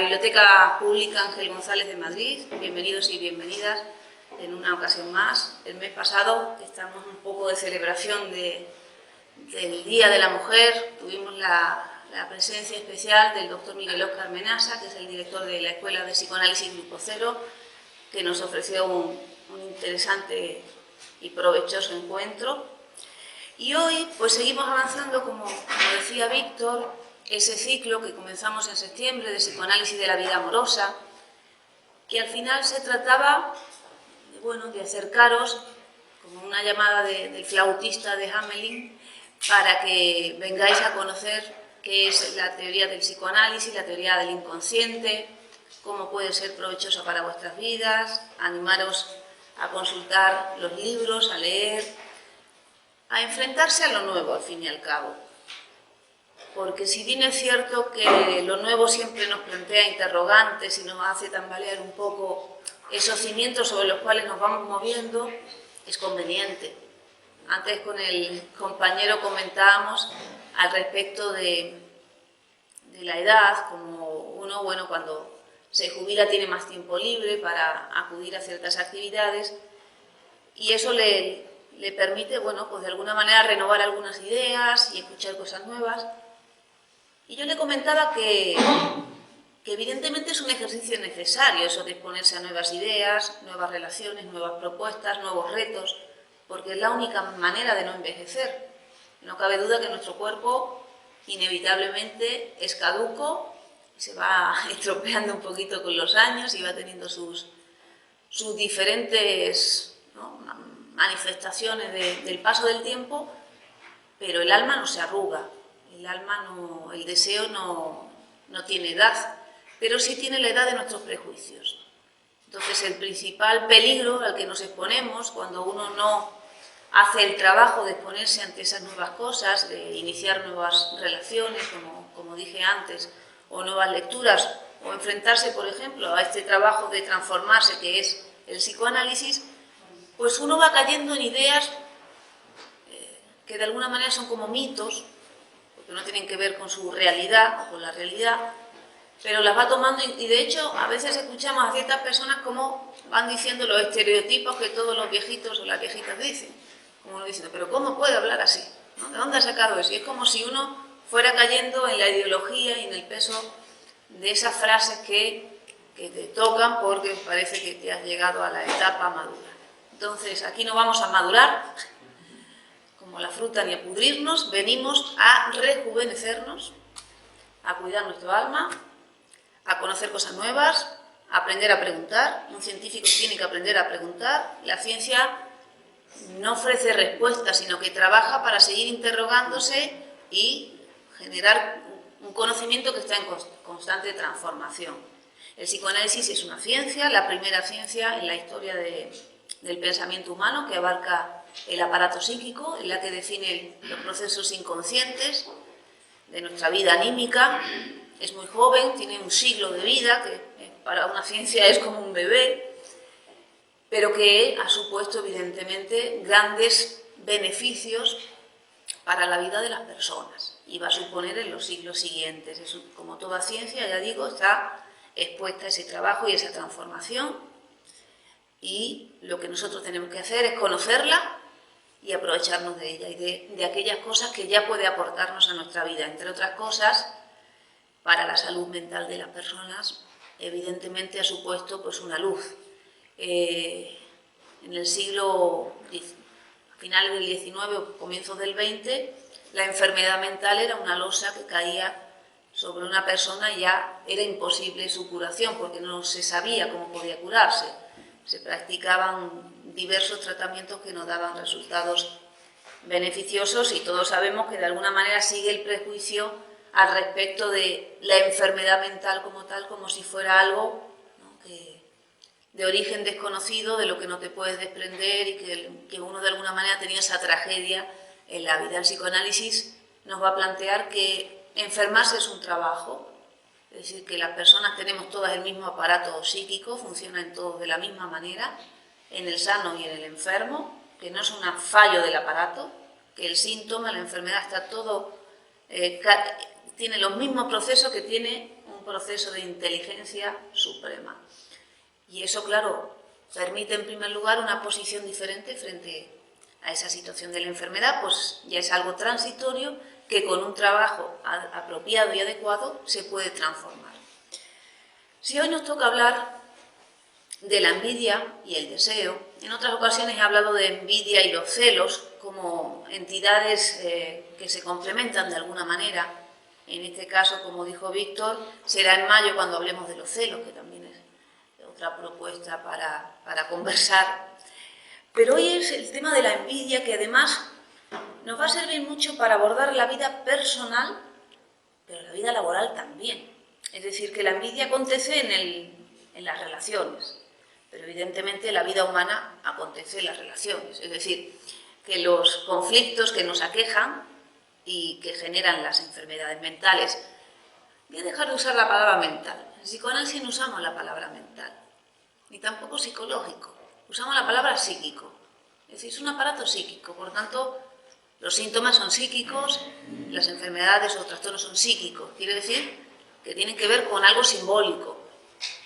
Biblioteca Pública Ángel González de Madrid. Bienvenidos y bienvenidas en una ocasión más. El mes pasado, que estamos un poco de celebración del Día de la Mujer, tuvimos la presencia especial del doctor Miguel Óscar Menasa, que es el director de la Escuela de Psicoanálisis Grupo Cero, que nos ofreció un interesante y provechoso encuentro. Y hoy pues seguimos avanzando, como decía Víctor, ese ciclo que comenzamos en septiembre de psicoanálisis de la vida amorosa, que al final se trataba de acercaros como una llamada del flautista de Hamelin para que vengáis a conocer qué es la teoría del psicoanálisis, la teoría del inconsciente, cómo puede ser provechosa para vuestras vidas, animaros a consultar los libros, a leer, a enfrentarse a lo nuevo al fin y al cabo. Porque si bien es cierto que lo nuevo siempre nos plantea interrogantes y nos hace tambalear un poco esos cimientos sobre los cuales nos vamos moviendo, es conveniente. Antes con el compañero comentábamos al respecto de la edad, como uno, cuando se jubila tiene más tiempo libre para acudir a ciertas actividades y eso le permite, de alguna manera renovar algunas ideas y escuchar cosas nuevas. Y yo le comentaba que evidentemente es un ejercicio necesario eso de exponerse a nuevas ideas, nuevas relaciones, nuevas propuestas, nuevos retos, porque es la única manera de no envejecer. No cabe duda que nuestro cuerpo inevitablemente es caduco, se va estropeando un poquito con los años y va teniendo sus diferentes manifestaciones del paso del tiempo, pero el alma no se arruga. El deseo no tiene edad, pero sí tiene la edad de nuestros prejuicios. Entonces, el principal peligro al que nos exponemos cuando uno no hace el trabajo de exponerse ante esas nuevas cosas, de iniciar nuevas relaciones, como dije antes, o nuevas lecturas, o enfrentarse, por ejemplo, a este trabajo de transformarse que es el psicoanálisis, pues uno va cayendo en ideas que de alguna manera son como mitos, que no tienen que ver con su realidad o con la realidad, pero las va tomando y de hecho a veces escuchamos a ciertas personas como van diciendo los estereotipos que todos los viejitos o las viejitas dicen, como uno diciendo, pero ¿cómo puede hablar así? ¿No? ¿De dónde ha sacado eso? Y es como si uno fuera cayendo en la ideología y en el peso de esas frases que te tocan porque parece que te has llegado a la etapa madura. Entonces, aquí no vamos a madurar como la fruta ni a pudrirnos, venimos a rejuvenecernos, a cuidar nuestro alma, a conocer cosas nuevas, a aprender a preguntar. Un científico tiene que aprender a preguntar. La ciencia no ofrece respuestas, sino que trabaja para seguir interrogándose y generar un conocimiento que está en constante transformación. El psicoanálisis es una ciencia, la primera ciencia en la historia del pensamiento humano, que abarca el aparato psíquico, en la que define los procesos inconscientes de nuestra vida anímica. Es muy joven, tiene un siglo de vida, que para una ciencia es como un bebé, pero que ha supuesto evidentemente grandes beneficios para la vida de las personas y va a suponer en los siglos siguientes. Como toda ciencia, ya digo, está expuesta a ese trabajo y esa transformación y lo que nosotros tenemos que hacer es conocerla y aprovecharnos de ella y de aquellas cosas que ya puede aportarnos a nuestra vida. Entre otras cosas, para la salud mental de las personas, evidentemente ha supuesto pues, una luz. En el siglo, a finales del XIX o comienzos del XX, la enfermedad mental era una losa que caía sobre una persona y ya era imposible su curación porque no se sabía cómo podía curarse. Se practicaban diversos tratamientos que no daban resultados beneficiosos y todos sabemos que de alguna manera sigue el prejuicio al respecto de la enfermedad mental como tal, como si fuera algo de origen desconocido, de lo que no te puedes desprender y que uno de alguna manera tenía esa tragedia en la vida. El psicoanálisis nos va a plantear que enfermarse es un trabajo, es decir, que las personas tenemos todas el mismo aparato psíquico, funcionan todos de la misma manera, en el sano y en el enfermo, que no es un fallo del aparato, que el síntoma, la enfermedad está todo, tiene los mismos procesos que tiene un un proceso de inteligencia suprema. Y eso, claro, permite en primer lugar una posición diferente frente a esa situación de la enfermedad, pues ya es algo transitorio que con un trabajo apropiado y adecuado se puede transformar. Si hoy nos toca hablar de la envidia y el deseo, en otras ocasiones he hablado de envidia y los celos como entidades que se complementan de alguna manera. En este caso, como dijo Víctor, será en mayo cuando hablemos de los celos, que también es otra propuesta para conversar. Pero hoy es el tema de la envidia, que además nos va a servir mucho para abordar la vida personal, pero la vida laboral también. Es decir, que la envidia acontece en las relaciones, pero evidentemente la vida humana acontece en las relaciones. Es decir, que los conflictos que nos aquejan y que generan las enfermedades mentales. Voy a dejar de usar la palabra mental. En psicoanálisis no usamos la palabra mental, ni tampoco psicológico. Usamos la palabra psíquico. Es decir, es un aparato psíquico, por tanto, los síntomas son psíquicos, las enfermedades o trastornos son psíquicos. Quiere decir que tienen que ver con algo simbólico,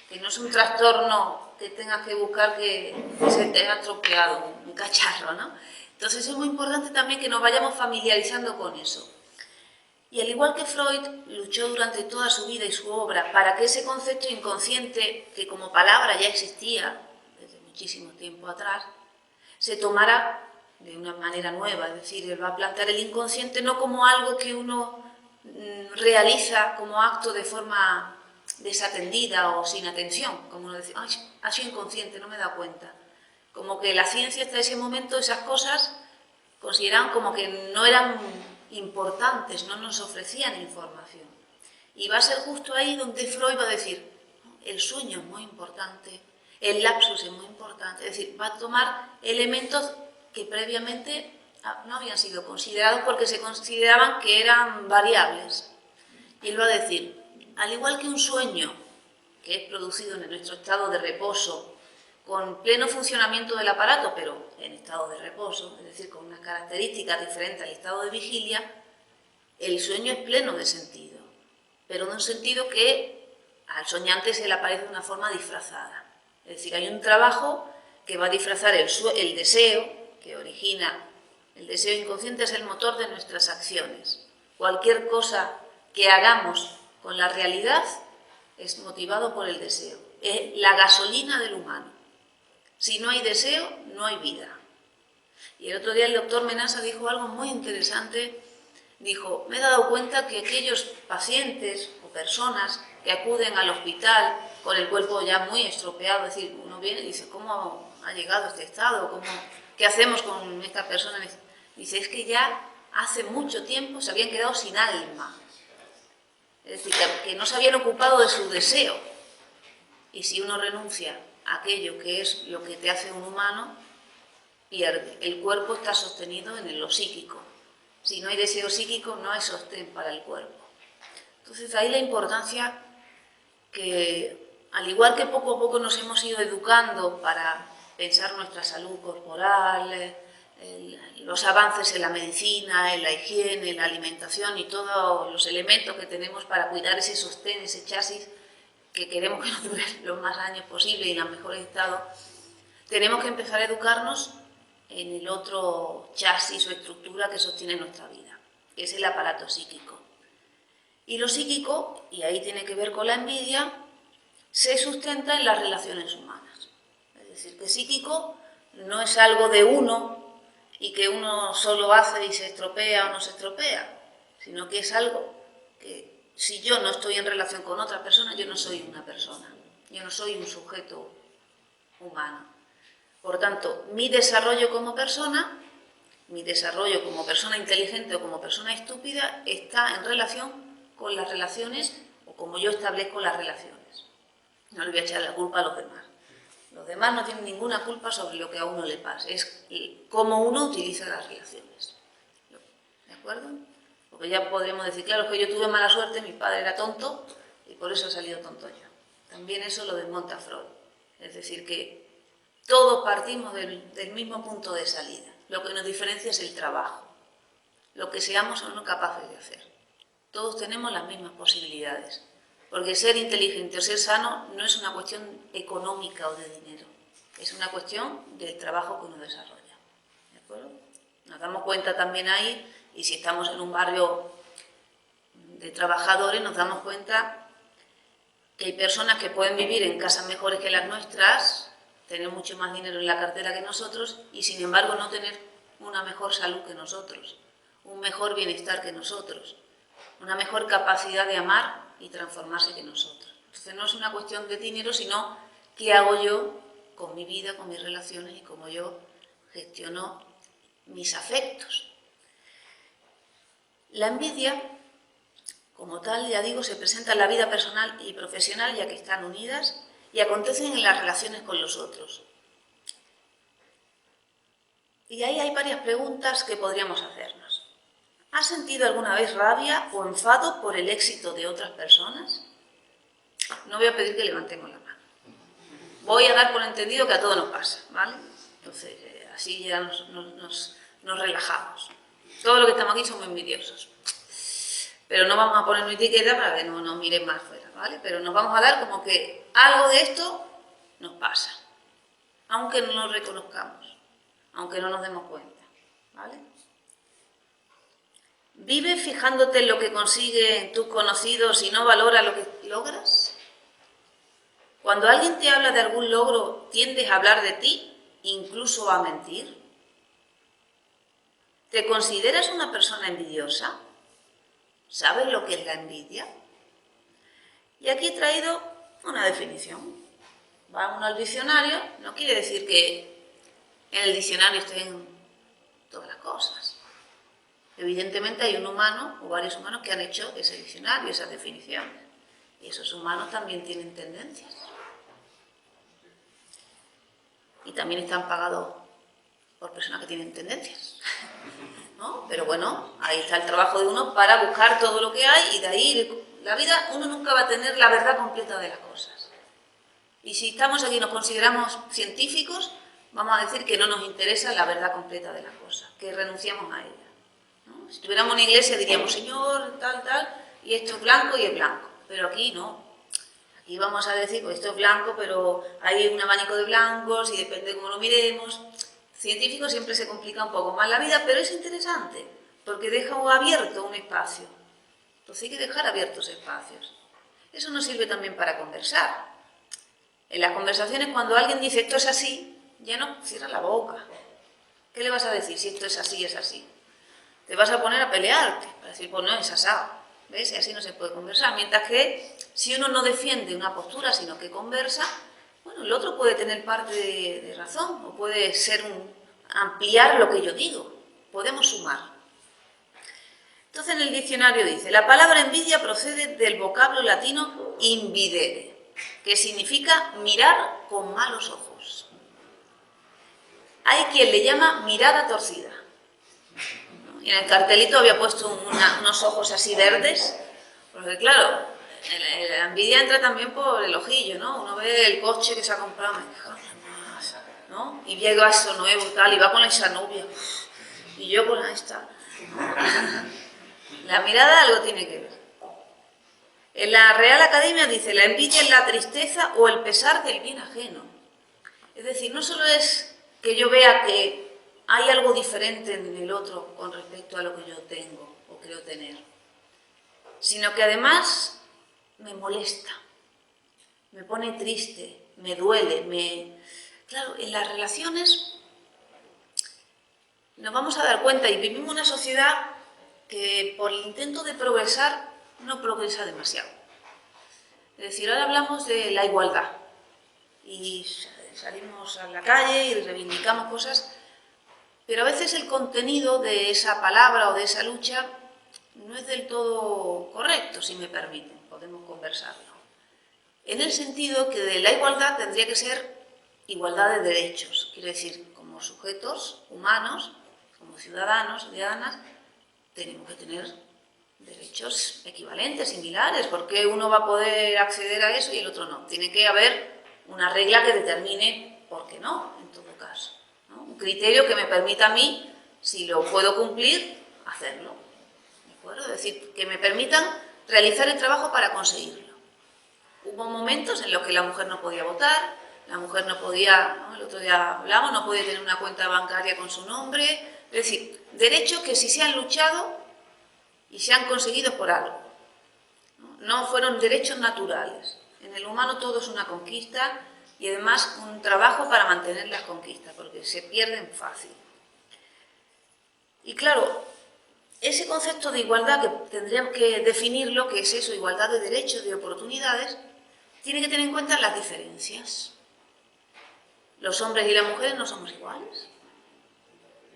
que no es un trastorno que tengas que buscar que se te ha estropeado un cacharro, ¿no? Entonces es muy importante también que nos vayamos familiarizando con eso. Y al igual que Freud luchó durante toda su vida y su obra para que ese concepto inconsciente, que como palabra ya existía desde muchísimo tiempo atrás, se tomara de una manera nueva. Es decir, él va a plantear el inconsciente no como algo que uno realiza como acto de forma desatendida o sin atención, como uno dice, ay, ha sido inconsciente, no me he dado cuenta. Como que la ciencia hasta ese momento esas cosas consideraban como que no eran importantes, no nos ofrecían información. Y va a ser justo ahí donde Freud va a decir, el sueño es muy importante, el lapsus es muy importante, es decir, va a tomar elementos que previamente no habían sido considerados porque se consideraban que eran variables. Y él va a decir, al igual que un sueño que es producido en nuestro estado de reposo, con pleno funcionamiento del aparato, pero en estado de reposo, es decir, con unas características diferentes al estado de vigilia, el sueño es pleno de sentido, pero de un sentido que al soñante se le aparece de una forma disfrazada. Es decir, hay un trabajo que va a disfrazar el deseo, que origina, el deseo inconsciente es el motor de nuestras acciones. Cualquier cosa que hagamos con la realidad es motivado por el deseo. Es la gasolina del humano. Si no hay deseo, no hay vida. Y el otro día el doctor Menasa dijo algo muy interesante. Dijo, me he dado cuenta que aquellos pacientes o personas que acuden al hospital con el cuerpo ya muy estropeado, es decir, uno viene y dice, ¿cómo ha llegado a este estado? ¿Qué hacemos con esta persona? Dice, es que ya hace mucho tiempo se habían quedado sin alma. Es decir, que no se habían ocupado de su deseo. Y si uno renuncia a aquello que es lo que te hace un humano, pierde. El cuerpo está sostenido en lo psíquico. Si no hay deseo psíquico, no hay sostén para el cuerpo. Entonces, ahí la importancia que, al igual que poco a poco nos hemos ido educando para pensar nuestra salud corporal, los avances en la medicina, en la higiene, en la alimentación y todos los elementos que tenemos para cuidar ese sostén, ese chasis que queremos que nos dure los más años posible y en el mejor estado, tenemos que empezar a educarnos en el otro chasis o estructura que sostiene nuestra vida, que es el aparato psíquico. Y lo psíquico, y ahí tiene que ver con la envidia, se sustenta en las relaciones humanas. Es decir, que psíquico no es algo de uno y que uno solo hace y se estropea o no se estropea, sino que es algo que si yo no estoy en relación con otra persona, yo no soy una persona, yo no soy un sujeto humano. Por tanto, mi desarrollo como persona inteligente o como persona estúpida está en relación con las relaciones o como yo establezco las relaciones. No le voy a echar la culpa a los demás. Los demás no tienen ninguna culpa sobre lo que a uno le pasa, es cómo uno utiliza las relaciones. ¿De acuerdo? Porque ya podríamos decir, claro, que yo tuve mala suerte, mi padre era tonto y por eso he salido tonto yo. También eso lo desmonta Freud. Es decir, que todos partimos del mismo punto de salida. Lo que nos diferencia es el trabajo, lo que seamos o no capaces de hacer. Todos tenemos las mismas posibilidades. Porque ser inteligente o ser sano no es una cuestión económica o de dinero, es una cuestión del trabajo que uno desarrolla. ¿De acuerdo? Nos damos cuenta también ahí, y si estamos en un barrio de trabajadores, nos damos cuenta que hay personas que pueden vivir en casas mejores que las nuestras, tener mucho más dinero en la cartera que nosotros y sin embargo no tener una mejor salud que nosotros, un mejor bienestar que nosotros, una mejor capacidad de amar y transformarse que nosotros. Entonces no es una cuestión de dinero, sino qué hago yo con mi vida, con mis relaciones y cómo yo gestiono mis afectos. La envidia, como tal, ya digo, se presenta en la vida personal y profesional, ya que están unidas, y acontecen en las relaciones con los otros. Y ahí hay varias preguntas que podríamos hacernos. ¿Has sentido alguna vez rabia o enfado por el éxito de otras personas? No voy a pedir que levantemos la mano. Voy a dar por entendido que a todos nos pasa, ¿vale? Entonces, así ya nos relajamos. Todo lo que estamos aquí somos envidiosos. Pero no vamos a poner una etiqueta para que no nos miren más fuera, ¿vale? Pero nos vamos a dar como que algo de esto nos pasa, aunque no lo reconozcamos, aunque no nos demos cuenta, ¿vale? ¿Vives fijándote en lo que consiguen tus conocidos y no valoras lo que logras? Cuando alguien te habla de algún logro, ¿tiendes a hablar de ti, incluso a mentir? ¿Te consideras una persona envidiosa? ¿Sabes lo que es la envidia? Y aquí he traído una definición. Va uno al diccionario, no quiere decir que en el diccionario estén todas las cosas. Evidentemente hay un humano o varios humanos que han hecho ese diccionario, esas definiciones. Y esos humanos también tienen tendencias. Y también están pagados por personas que tienen tendencias. ¿No? Pero bueno, ahí está el trabajo de uno para buscar todo lo que hay y de ahí la vida, uno nunca va a tener la verdad completa de las cosas. Y si estamos aquí y nos consideramos científicos, vamos a decir que no nos interesa la verdad completa de las cosas, que renunciamos a ella, ¿no? Si tuviéramos una iglesia diríamos, Señor, tal, y esto es blanco y es blanco, pero aquí no. Aquí vamos a decir, pues esto es blanco, pero hay un abanico de blancos y depende de cómo lo miremos. Científico siempre se complica un poco más la vida, pero es interesante, porque deja abierto un espacio. Entonces hay que dejar abiertos espacios. Eso nos sirve también para conversar. En las conversaciones, cuando alguien dice esto es así, ya no cierra la boca. ¿Qué le vas a decir si esto es así, es así? Te vas a poner a pelearte, para decir, pues no, es asado. ¿Ves? Y así no se puede conversar. Mientras que si uno no defiende una postura, sino que conversa, bueno, el otro puede tener parte de razón, o puede ser ampliar lo que yo digo. Podemos sumar. Entonces en el diccionario dice, la palabra envidia procede del vocablo latino invidere, que significa mirar con malos ojos. Hay quien le llama mirada torcida. Y en el cartelito había puesto unos ojos así verdes, porque claro, la envidia entra también por el ojillo, ¿no? Uno ve el coche que se ha comprado, ¿no? Y llega eso nuevo y tal, y va con esa novia, y yo con esta. La mirada algo tiene que ver. En la Real Academia dice, la envidia es la tristeza o el pesar del bien ajeno. Es decir, no solo es que yo vea que hay algo diferente en el otro con respecto a lo que yo tengo o creo tener, sino que además me molesta, me pone triste, me duele, Claro, en las relaciones nos vamos a dar cuenta y vivimos en una sociedad que por el intento de progresar no progresa demasiado. Es decir, ahora hablamos de la igualdad y salimos a la calle y reivindicamos cosas, pero a veces el contenido de esa palabra o de esa lucha no es del todo correcto, si me permiten, podemos conversarlo. En el sentido que de la igualdad tendría que ser igualdad de derechos, quiero decir, como sujetos humanos, como ciudadanos, ciudadanas, tenemos que tener derechos equivalentes, similares, porque uno va a poder acceder a eso y el otro no. Tiene que haber una regla que determine por qué no, en todo caso, ¿no? Un criterio que me permita a mí, si lo puedo cumplir, hacerlo. ¿De acuerdo? Es decir, que me permitan realizar el trabajo para conseguirlo. Hubo momentos en los que la mujer no podía votar, la mujer no podía, ¿no? El otro día hablamos, no podía tener una cuenta bancaria con su nombre. Es decir, derechos que sí se han luchado y se han conseguido por algo. No fueron derechos naturales. En el humano todo es una conquista y además un trabajo para mantener las conquistas, porque se pierden fácil. Y claro, ese concepto de igualdad, que tendríamos que definirlo, que es eso, igualdad de derechos, de oportunidades, tiene que tener en cuenta las diferencias. Los hombres y las mujeres no somos iguales,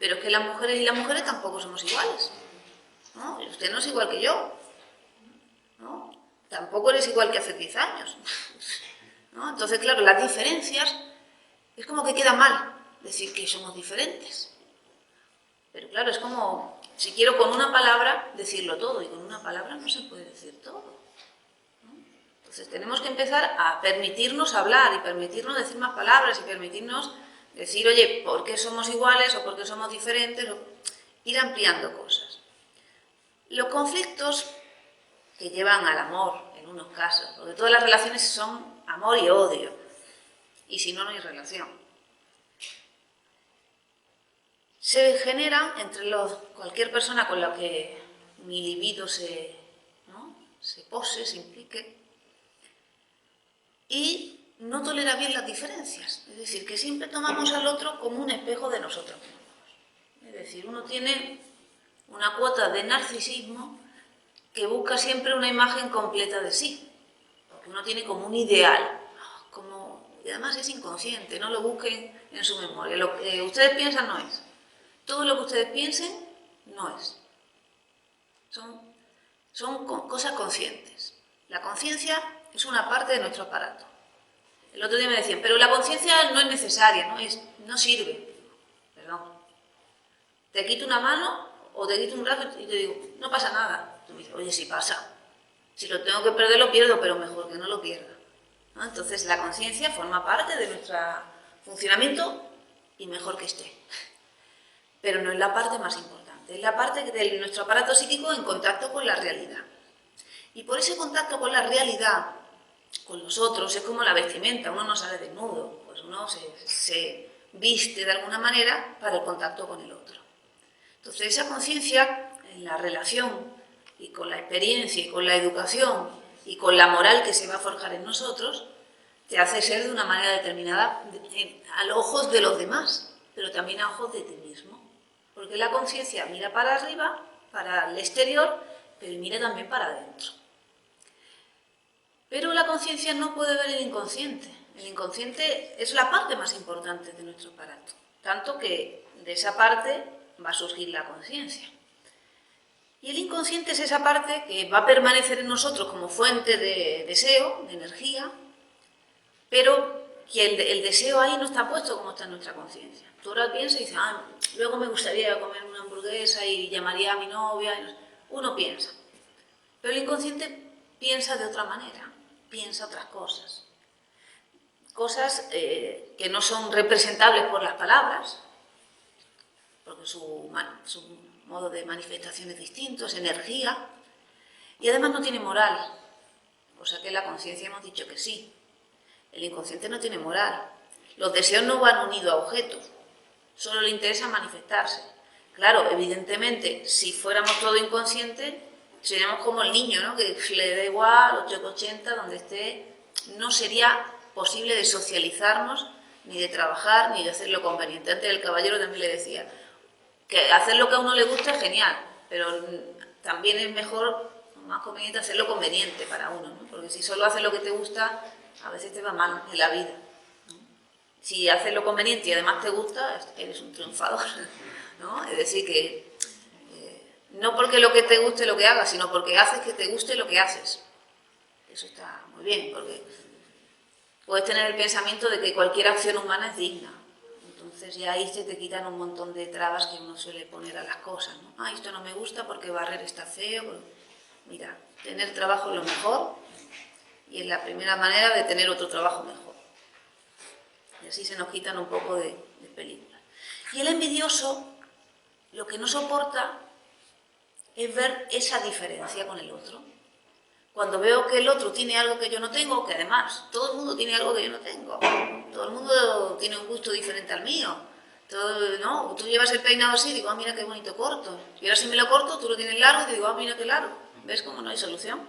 pero es que las mujeres y las mujeres tampoco somos iguales, ¿no? Usted no es igual que yo, ¿no? Tampoco eres igual que hace 10 años, ¿no? Entonces, claro, las diferencias es como que queda mal decir que somos diferentes. Pero claro, es como si quiero con una palabra decirlo todo, y con una palabra no se puede decir todo, ¿no? Entonces tenemos que empezar a permitirnos hablar y permitirnos decir más palabras y permitirnos decir, oye, ¿por qué somos iguales o por qué somos diferentes? O ir ampliando cosas. Los conflictos que llevan al amor, en unos casos, porque todas las relaciones son amor y odio, y si no, no hay relación. Se generan entre cualquier persona con la que mi libido se pose, se implique, y no tolera bien las diferencias. Es decir, que siempre tomamos al otro como un espejo de nosotros mismos. Es decir, uno tiene una cuota de narcisismo que busca siempre una imagen completa de sí, porque uno tiene como un ideal, y además es inconsciente, no lo busquen en su memoria. Lo que ustedes piensan no es. Todo lo que ustedes piensen no es. Son cosas conscientes. La conciencia es una parte de nuestro aparato. El otro día me decían, pero la conciencia no es necesaria, no sirve. Perdón. Te quito una mano o te quito un brazo y te digo, no pasa nada. Tú me dices, oye, sí pasa. Si lo tengo que perder, lo pierdo, pero mejor que no lo pierda, ¿no? Entonces la conciencia forma parte de nuestro funcionamiento y mejor que esté. Pero no es la parte más importante, es la parte de nuestro aparato psíquico en contacto con la realidad. Y por ese contacto con la realidad, con los otros, es como la vestimenta, uno no sale desnudo, pues uno se viste de alguna manera para el contacto con el otro. Entonces esa conciencia en la relación y con la experiencia y con la educación y con la moral que se va a forjar en nosotros, te hace ser de una manera determinada a los ojos de los demás, pero también a ojos de ti mismo. Porque la conciencia mira para arriba, para el exterior, pero mira también para adentro. Pero la conciencia no puede ver el inconsciente. El inconsciente es la parte más importante de nuestro aparato. Tanto que de esa parte va a surgir la conciencia. Y el inconsciente es esa parte que va a permanecer en nosotros como fuente de deseo, de energía, pero que el deseo ahí no está puesto como está en nuestra conciencia. Tú ahora piensas y dices, luego me gustaría comer una hamburguesa y llamaría a mi novia. Uno piensa. Pero el inconsciente piensa de otra manera, piensa otras cosas. Cosas que no son representables por las palabras, porque su modo de manifestación es distinto, es energía, y además no tiene moral, cosa que la conciencia hemos dicho que sí. El inconsciente no tiene moral. Los deseos no van unidos a objetos, solo le interesa manifestarse. Claro, evidentemente, si fuéramos todo inconscientes, seríamos como el niño, ¿no? Que le da igual, 880, donde esté, no sería posible de socializarnos, ni de trabajar, ni de hacer lo conveniente. Antes el caballero también le decía que hacer lo que a uno le gusta es genial, pero también es mejor, más conveniente hacer lo conveniente para uno, ¿no? Porque si solo haces lo que te gusta, a veces te va mal en la vida, ¿no? Si haces lo conveniente y además te gusta, eres un triunfador, ¿no? Es decir, que no porque lo que te guste lo que hagas, sino porque haces que te guste lo que haces. Eso está muy bien, porque puedes tener el pensamiento de que cualquier acción humana es digna. Entonces ya ahí se te quitan un montón de trabas que uno suele poner a las cosas, ¿no? Esto no me gusta porque barrer está feo. Mira, tener trabajo es lo mejor y es la primera manera de tener otro trabajo mejor. Y así se nos quitan un poco de película. Y el envidioso lo que no soporta es ver esa diferencia con el otro. Cuando veo que el otro tiene algo que yo no tengo, que además todo el mundo tiene algo que yo no tengo, todo el mundo tiene un gusto diferente al mío, todo, ¿no? Tú llevas el peinado así, digo, ah, mira qué bonito corto, y ahora si me lo corto, tú lo tienes largo, y te digo, ah, mira qué largo, ¿ves cómo no hay solución?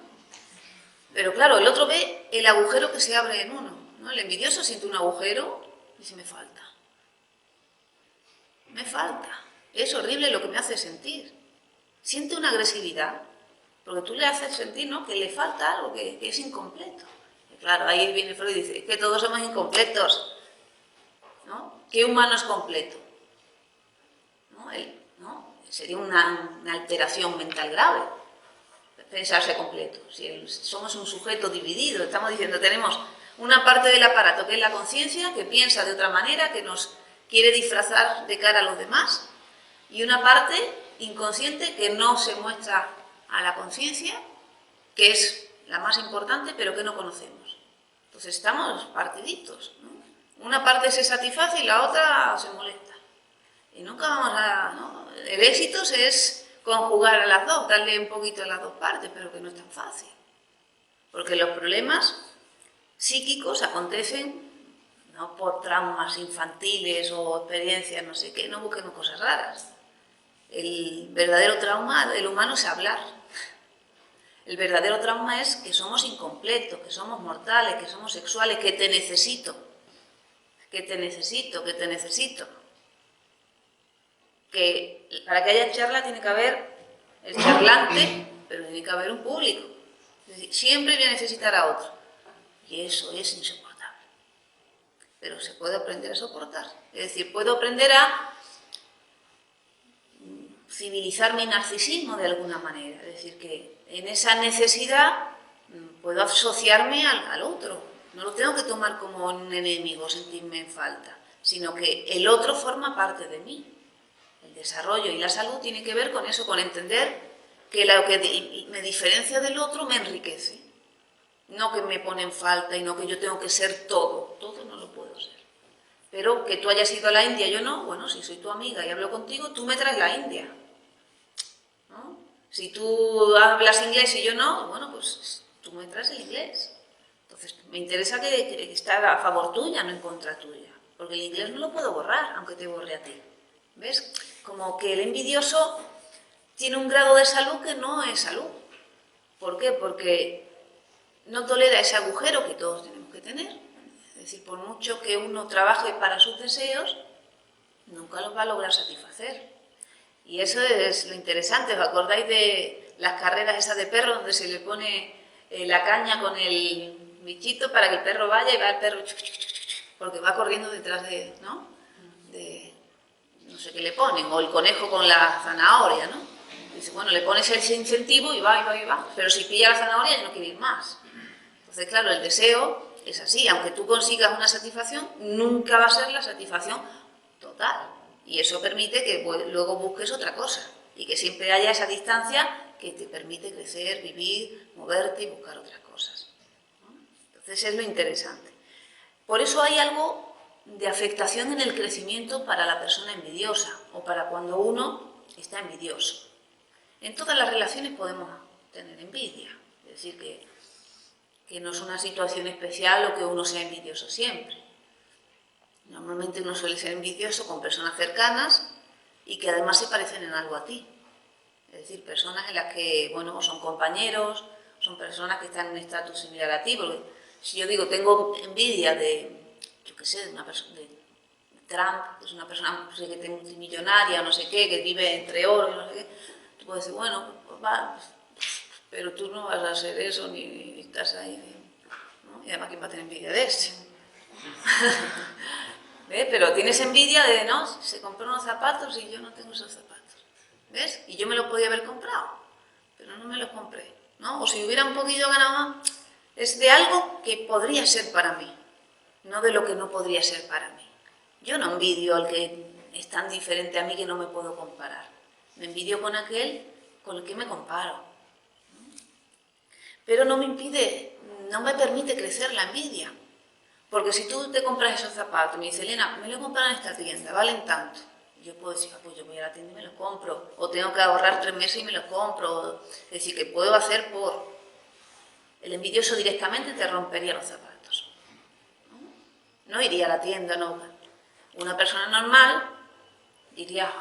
Pero claro, el otro ve el agujero que se abre en uno, ¿no? El envidioso siente un agujero y dice, me falta, es horrible lo que me hace sentir, siente una agresividad, porque tú le haces sentir, ¿no?, que le falta algo, que es incompleto. Y claro, ahí viene Freud y dice que todos somos incompletos, ¿no? ¿Qué humano es completo? ¿No? Sería una alteración mental grave pensarse completo. Si somos un sujeto dividido, estamos diciendo, tenemos una parte del aparato que es la conciencia, que piensa de otra manera, que nos quiere disfrazar de cara a los demás, y una parte inconsciente que no se muestra a la conciencia, que es la más importante, pero que no conocemos. Entonces estamos partiditos, ¿no? Una parte se satisface y la otra se molesta. Y nunca vamos a... ¿no? El éxito es conjugar a las dos, darle un poquito a las dos partes, pero que no es tan fácil. Porque los problemas psíquicos acontecen no por traumas infantiles o experiencias, no sé qué, no busquemos cosas raras. El verdadero trauma del humano es hablar. El verdadero trauma es que somos incompletos, que somos mortales, que somos sexuales, que te necesito, que te necesito, que te necesito. Que para que haya charla tiene que haber el charlante, pero tiene que haber un público. Es decir, siempre voy a necesitar a otro. Y eso es insoportable. Pero se puede aprender a soportar. Es decir, puedo aprender a civilizar mi narcisismo de alguna manera. Es decir, que en esa necesidad puedo asociarme al otro. No lo tengo que tomar como un enemigo, sentirme en falta, sino que el otro forma parte de mí. El desarrollo y la salud tiene que ver con eso, con entender que lo que me diferencia del otro me enriquece. No que me pone en falta y no que yo tengo que ser todo. Todo no lo puedo ser. Pero que tú hayas ido a la India y yo no, bueno, si soy tu amiga y hablo contigo, tú me traes la India. ¿No? Si tú hablas inglés y yo no, bueno, pues tú me traes el inglés. Entonces, me interesa que esté a favor tuya, no en contra tuya. Porque el inglés no lo puedo borrar, aunque te borre a ti. ¿Ves? Como que el envidioso tiene un grado de salud que no es salud. ¿Por qué? Porque no tolera ese agujero que todos tenemos que tener. Es decir, por mucho que uno trabaje para sus deseos, nunca los va a lograr satisfacer. Y eso es lo interesante. ¿Os acordáis de las carreras esas de perros donde se le pone la caña con el bichito para que el perro vaya y va el perro porque va corriendo detrás de, ¿no? No sé qué le ponen, o el conejo con la zanahoria, ¿no? Dice, bueno, le pones ese incentivo y va, y va, y va. Pero si pilla la zanahoria ya no quiere ir más. Entonces, claro, el deseo es así. Aunque tú consigas una satisfacción, nunca va a ser la satisfacción total. Y eso permite que luego busques otra cosa. Y que siempre haya esa distancia que te permite crecer, vivir, moverte y buscar otras cosas. Entonces, es lo interesante. Por eso hay algo de afectación en el crecimiento para la persona envidiosa o para cuando uno está envidioso. En todas las relaciones podemos tener envidia, es decir, que no es una situación especial o que uno sea envidioso siempre. Normalmente uno suele ser envidioso con personas cercanas y que además se parecen en algo a ti. Es decir, personas en las que, bueno, son compañeros, son personas que están en un estatus similar a ti, porque si yo digo, tengo envidia de, yo qué sé, de una persona, de Trump, que es una persona no sé, que es multimillonaria, no sé qué, que vive entre oro y no sé qué, tú puedes decir, bueno, pues va, pero tú no vas a hacer eso ni estás ahí, ¿no? Y además, ¿quién va a tener envidia de ese? ¿Ves? Pero tienes envidia de, no, se compró unos zapatos y yo no tengo esos zapatos. ¿Ves? Y yo me los podía haber comprado, pero no me los compré, ¿no? O si hubiera un poquito ganado más, es de algo que podría ser para mí, no de lo que no podría ser para mí. Yo no envidio al que es tan diferente a mí que no me puedo comparar. Me envidio con aquel con el que me comparo. Pero no me impide, no me permite crecer la envidia. Porque si tú te compras esos zapatos, me dice, Elena, me los compran en esta tienda, valen tanto. Yo puedo decir, pues yo voy a la tienda y me los compro. O tengo que ahorrar 3 meses y me los compro. Es decir, que puedo hacer por... El envidioso directamente te rompería los zapatos. No iría a la tienda, no. Una persona normal diría,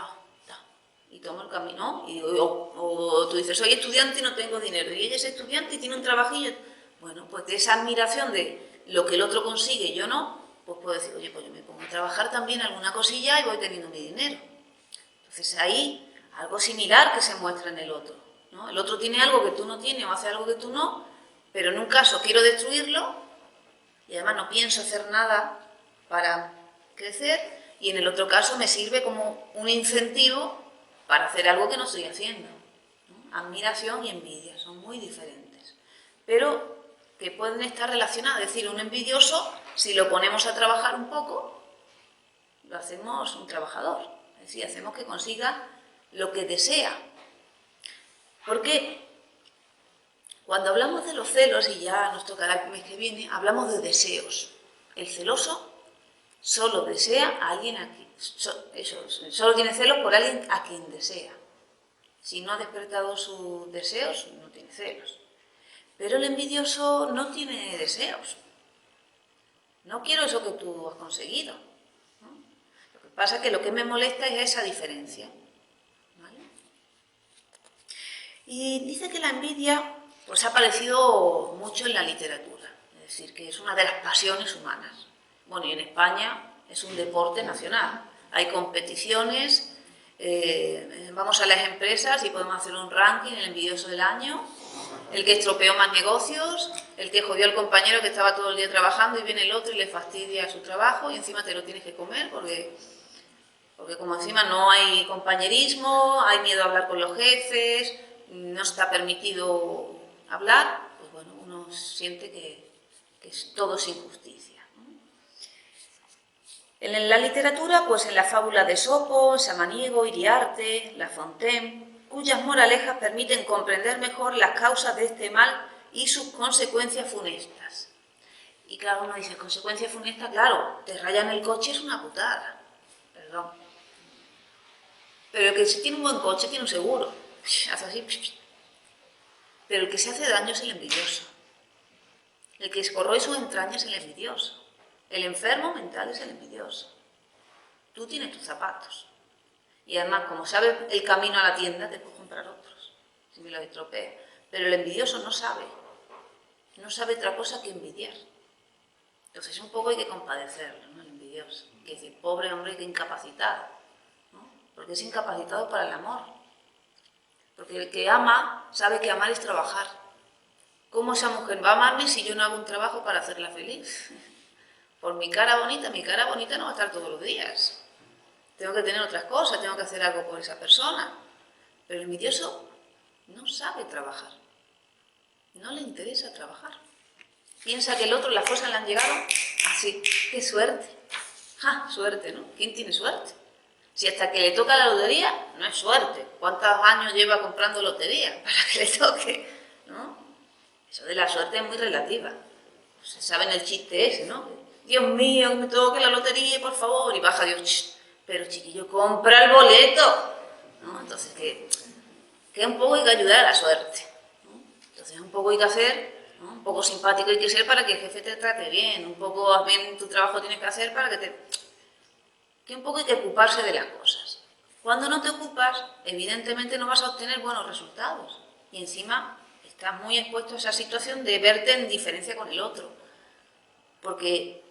y tomo el camino, o tú dices, soy estudiante y no tengo dinero, y ella es estudiante y tiene un trabajillo. Bueno, pues de esa admiración de lo que el otro consigue y yo no, pues puedo decir, oye, pues yo me pongo a trabajar también alguna cosilla y voy teniendo mi dinero. Entonces ahí algo similar que se muestra en el otro, ¿no? El otro tiene algo que tú no tienes o hace algo que tú no, pero en un caso quiero destruirlo y además no pienso hacer nada para crecer, y en el otro caso me sirve como un incentivo para hacer algo que no estoy haciendo, ¿no? Admiración y envidia son muy diferentes, pero que pueden estar relacionadas. Es decir, un envidioso, si lo ponemos a trabajar un poco, lo hacemos un trabajador, es decir, hacemos que consiga lo que desea. Porque cuando hablamos de los celos, y ya nos tocará el mes que viene, hablamos de deseos. El celoso solo desea a alguien a quien, solo tiene celos por alguien a quien desea. Si no ha despertado sus deseos, no tiene celos. Pero el envidioso no tiene deseos. No quiero eso que tú has conseguido, ¿no? Lo que pasa es que lo que me molesta es esa diferencia, ¿vale? Y dice que la envidia pues ha aparecido mucho en la literatura, es decir, que es una de las pasiones humanas. Bueno, y en España es un deporte nacional. Hay competiciones, vamos a las empresas y podemos hacer un ranking, el envidioso del año, el que estropeó más negocios, el que jodió al compañero que estaba todo el día trabajando y viene el otro y le fastidia su trabajo y encima te lo tienes que comer porque como encima no hay compañerismo, hay miedo a hablar con los jefes, no está permitido hablar, pues bueno, uno siente que todo es injusticia, ¿no? En la literatura, pues en la fábula de Esopo, Samaniego, Iriarte, La Fontaine, cuyas moralejas permiten comprender mejor las causas de este mal y sus consecuencias funestas. Y claro, uno dice, consecuencias funestas, claro, te rayan el coche es una putada, perdón. Pero el que tiene un buen coche tiene un seguro, hace así. Pero el que se hace daño es el envidioso. El que corroe sus entrañas es el envidioso. El enfermo mental es el envidioso. Tú tienes tus zapatos. Y además, como sabes el camino a la tienda, te puedes comprar otros, si me los estropea. Pero el envidioso no sabe otra cosa que envidiar. Entonces un poco hay que compadecerlo, ¿no? El envidioso. Hay que decir, pobre hombre, que incapacitado, ¿no? Porque es incapacitado para el amor. Porque el que ama sabe que amar es trabajar. ¿Cómo esa mujer va a amarme si yo no hago un trabajo para hacerla feliz? Por mi cara bonita no va a estar todos los días. Tengo que tener otras cosas, tengo que hacer algo por esa persona. Pero el envidioso no sabe trabajar. No le interesa trabajar. Piensa que el otro, las cosas le han llegado así. ¡Qué suerte! ¡Ja! Suerte, ¿no? ¿Quién tiene suerte? Si hasta que le toca la lotería, no es suerte. ¿Cuántos años lleva comprando lotería para que le toque? ¿No? Eso de la suerte es muy relativa. Pues saben el chiste ese, ¿no? Dios mío, que me toque la lotería, por favor. Y baja Dios, pero chiquillo, compra el boleto, ¿no? Entonces, que un poco hay que ayudar a la suerte, ¿no? Entonces, un poco hay que hacer, ¿no? Un poco simpático hay que ser para que el jefe te trate bien, un poco bien tu trabajo tienes que hacer para que un poco hay que ocuparse de las cosas. Cuando no te ocupas, evidentemente no vas a obtener buenos resultados y encima estás muy expuesto a esa situación de verte en diferencia con el otro, porque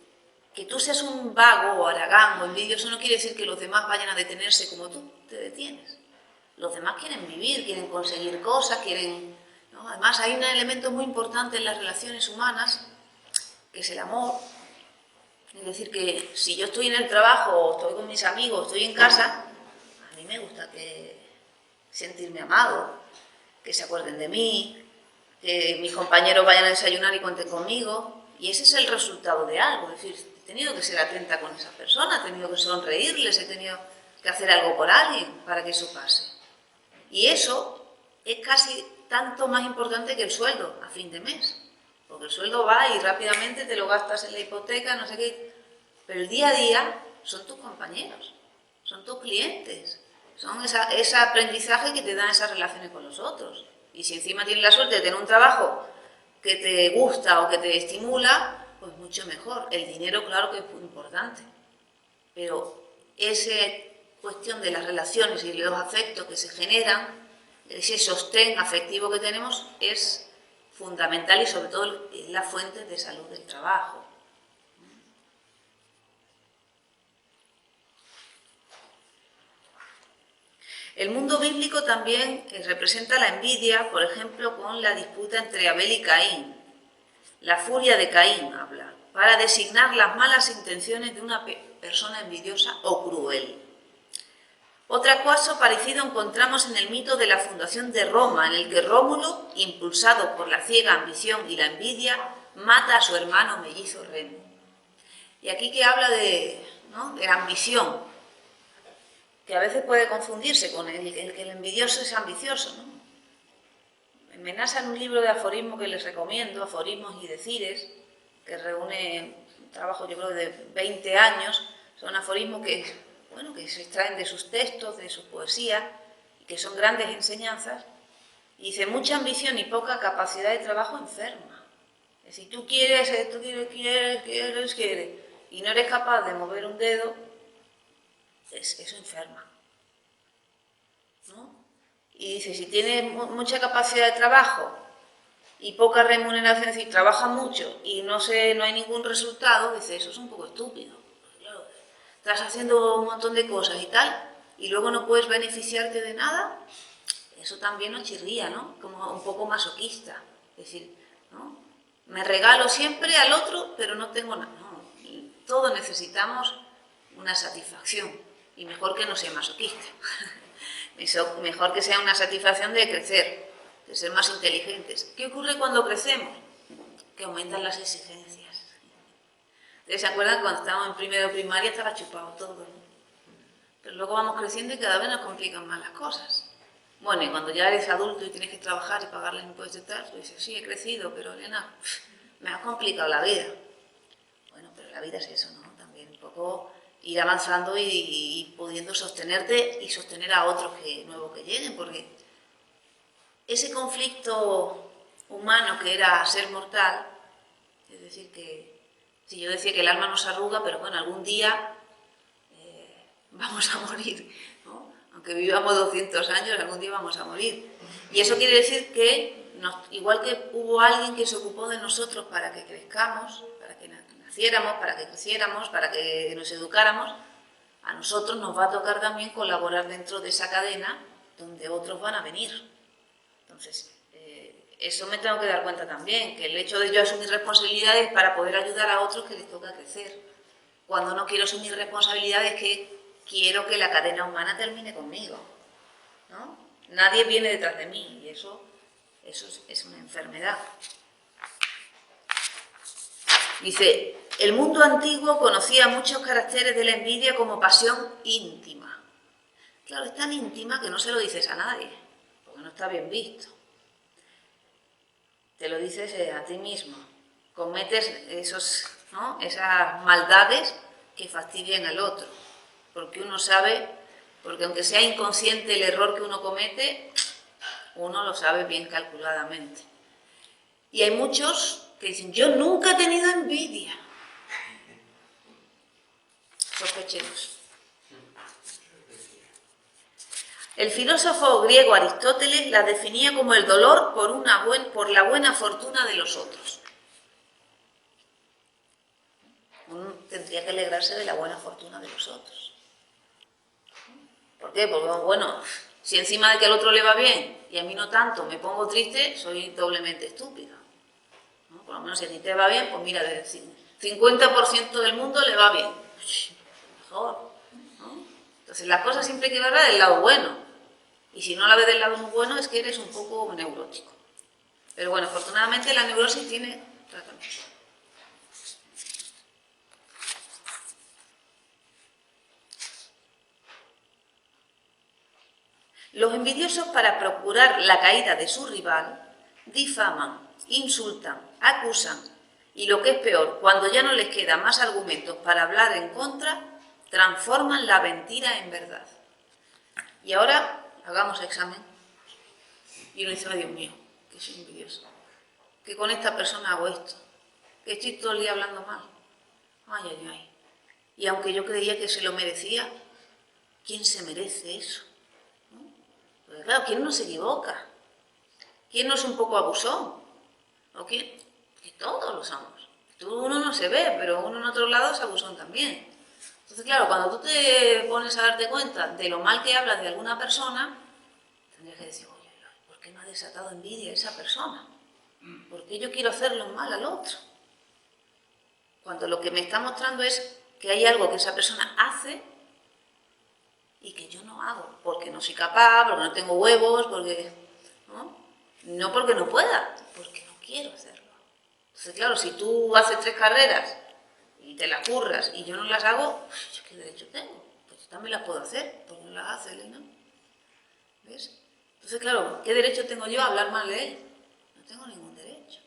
que tú seas un vago o haragán o envidioso no quiere decir que los demás vayan a detenerse como tú te detienes. Los demás quieren vivir, quieren conseguir cosas, quieren, ¿no? Además hay un elemento muy importante en las relaciones humanas, que es el amor. Es decir, que si yo estoy en el trabajo, o estoy con mis amigos, estoy en casa, a mí me gusta sentirme amado, que se acuerden de mí, que mis compañeros vayan a desayunar y cuenten conmigo, y ese es el resultado de algo. Es decir, he tenido que ser atenta con esas personas, he tenido que sonreírles, he tenido que hacer algo por alguien para que eso pase. Y eso es casi tanto más importante que el sueldo a fin de mes. Porque el sueldo va y rápidamente te lo gastas en la hipoteca, no sé qué. Pero el día a día son tus compañeros, son tus clientes, son ese aprendizaje que te dan esas relaciones con los otros. Y si encima tienes la suerte de tener un trabajo que te gusta o que te estimula, pues mucho mejor. El dinero, claro que es muy importante, pero esa cuestión de las relaciones y los afectos que se generan, ese sostén afectivo que tenemos es fundamental y sobre todo es la fuente de salud del trabajo. El mundo bíblico también representa la envidia, por ejemplo, con la disputa entre Abel y Caín. La furia de Caín habla, para designar las malas intenciones de una persona envidiosa o cruel. Otro caso parecido encontramos en el mito de la fundación de Roma, en el que Rómulo, impulsado por la ciega ambición y la envidia, mata a su hermano mellizo Remo. Y aquí que habla de la ambición, que a veces puede confundirse con el que el envidioso es ambicioso, ¿no? Menasa, en un libro de aforismos que les recomiendo, Aforismos y Decires, que reúne un trabajo, yo creo, de 20 años, son aforismos que se extraen de sus textos, de su poesía, y que son grandes enseñanzas, y dice, mucha ambición y poca capacidad de trabajo enferma. Es decir, tú quieres, y no eres capaz de mover un dedo, eso enferma, ¿no? Y dice, si tienes mucha capacidad de trabajo y poca remuneración, es decir, trabaja mucho y no hay ningún resultado, dice, eso es un poco estúpido. Claro, estás haciendo un montón de cosas y tal, y luego no puedes beneficiarte de nada, eso también nos chirría, ¿no? Como un poco masoquista. Es decir, ¿no? Me regalo siempre al otro, pero no tengo nada. No, todos necesitamos una satisfacción, y mejor que no sea masoquista. Mejor que sea una satisfacción de crecer, de ser más inteligentes. ¿Qué ocurre cuando crecemos? Que aumentan las exigencias. ¿Ustedes se acuerdan que cuando estábamos en primero de primaria estaba chupado todo, ¿no? Pero luego vamos creciendo y cada vez nos complican más las cosas. Bueno, y cuando ya eres adulto y tienes que trabajar y pagar los impuestos y tal, tú dices, sí, he crecido, pero Elena, me ha complicado la vida. Bueno, pero la vida es eso, ¿no? También un poco ir avanzando y pudiendo sostenerte y sostener a otros nuevos que lleguen, porque ese conflicto humano que era ser mortal, es decir, que si yo decía que el alma nos arruga, pero bueno, algún día vamos a morir, ¿no? Aunque vivamos 200 años, algún día vamos a morir. Y eso quiere decir que, igual que hubo alguien que se ocupó de nosotros para que crezcamos, para que naciéramos, para que creciéramos, para que nos educáramos, a nosotros nos va a tocar también colaborar dentro de esa cadena donde otros van a venir. Entonces, eso me tengo que dar cuenta también, que el hecho de yo asumir responsabilidades para poder ayudar a otros que les toca crecer. Cuando no quiero asumir responsabilidades, que quiero que la cadena humana termine conmigo, ¿no? Nadie viene detrás de mí y eso es una enfermedad. Dice, el mundo antiguo conocía muchos caracteres de la envidia como pasión íntima. Claro, es tan íntima que no se lo dices a nadie, porque no está bien visto. Te lo dices a ti mismo. Cometes esas maldades que fastidian al otro, porque uno sabe, porque aunque sea inconsciente el error que uno comete, uno lo sabe bien calculadamente. Y hay muchos que dicen, yo nunca he tenido envidia. Sospechemos. El filósofo griego Aristóteles la definía como el dolor por la buena fortuna de los otros. Uno tendría que alegrarse de la buena fortuna de los otros. ¿Por qué? Porque, bueno, si encima de que al otro le va bien y a mí no tanto, me pongo triste, soy doblemente estúpido, ¿no? Por lo menos si a ti te va bien, pues mira, del 50% del mundo le va bien. Mejor, ¿no? Entonces las cosas siempre hay que verlas del lado bueno. Y si no la ves del lado muy bueno, es que eres un poco neurótico. Pero bueno, afortunadamente la neurosis tiene tratamiento. Los envidiosos, para procurar la caída de su rival, difaman, insultan, acusan y, lo que es peor, cuando ya no les queda más argumentos para hablar en contra, transforman la mentira en verdad. Y ahora hagamos examen. Y uno dice, oh, Dios mío, que soy envidioso. que con esta persona hago esto, que estoy todo el día hablando mal. Ay, ay, ay. Y aunque yo creía que se lo merecía, ¿quién se merece eso? ¿No? Porque claro, ¿quién no se equivoca? ¿Quién no es un poco abusón? ¿O quién? Que todos lo somos. Uno no se ve, pero uno en otro lado es abusón también. Entonces, claro, cuando tú te pones a darte cuenta de lo mal que hablas de alguna persona, tendrías que decir, oye, ¿por qué me ha desatado envidia esa persona? ¿Por qué yo quiero hacerle un mal al otro? Cuando lo que me está mostrando es que hay algo que esa persona hace y que yo no hago, porque no soy capaz, porque no tengo huevos, porque... No porque no pueda, porque no quiero hacerlo. Entonces, claro, si tú haces 3 carreras y te las curras y yo no las hago, ¿yo qué derecho tengo? Pues yo también las puedo hacer, pues no las hace, Elena. ¿Ves? Entonces, claro, ¿qué derecho tengo yo a hablar mal de él? No tengo ningún derecho.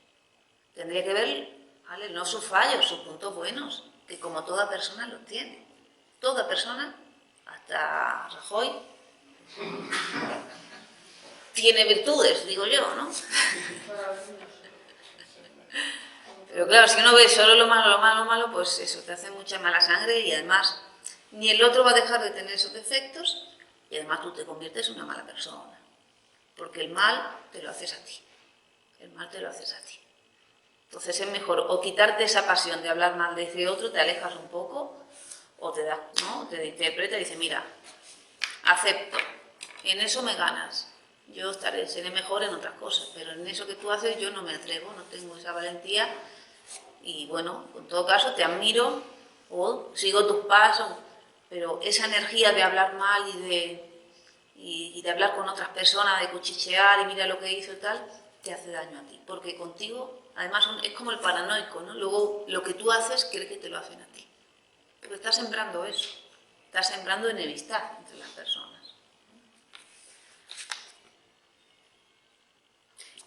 Tendría que ver, ¿vale?, no sus fallos, sus puntos buenos, que como toda persona los tiene. Toda persona, hasta Rajoy, tiene virtudes, digo yo, ¿no? Pero claro, si uno ve solo lo malo, pues eso, te hace mucha mala sangre y además ni el otro va a dejar de tener esos defectos y además tú te conviertes en una mala persona. Porque el mal te lo haces a ti. El mal te lo haces a ti. Entonces es mejor o quitarte esa pasión de hablar mal de ese otro, te alejas un poco, o te das, ¿no?, te interpreta y dice, mira, acepto, en eso me ganas. Yo seré mejor en otras cosas, pero en eso que tú haces yo no me atrevo, no tengo esa valentía. Y bueno, en todo caso te admiro o sigo tus pasos, pero esa energía de hablar mal y de hablar con otras personas, de cuchichear y mira lo que hizo y tal, te hace daño a ti. Porque contigo, además, es como el paranoico, ¿no? Luego lo que tú haces cree que te lo hacen a ti. Porque estás sembrando eso, estás sembrando enemistad entre las personas.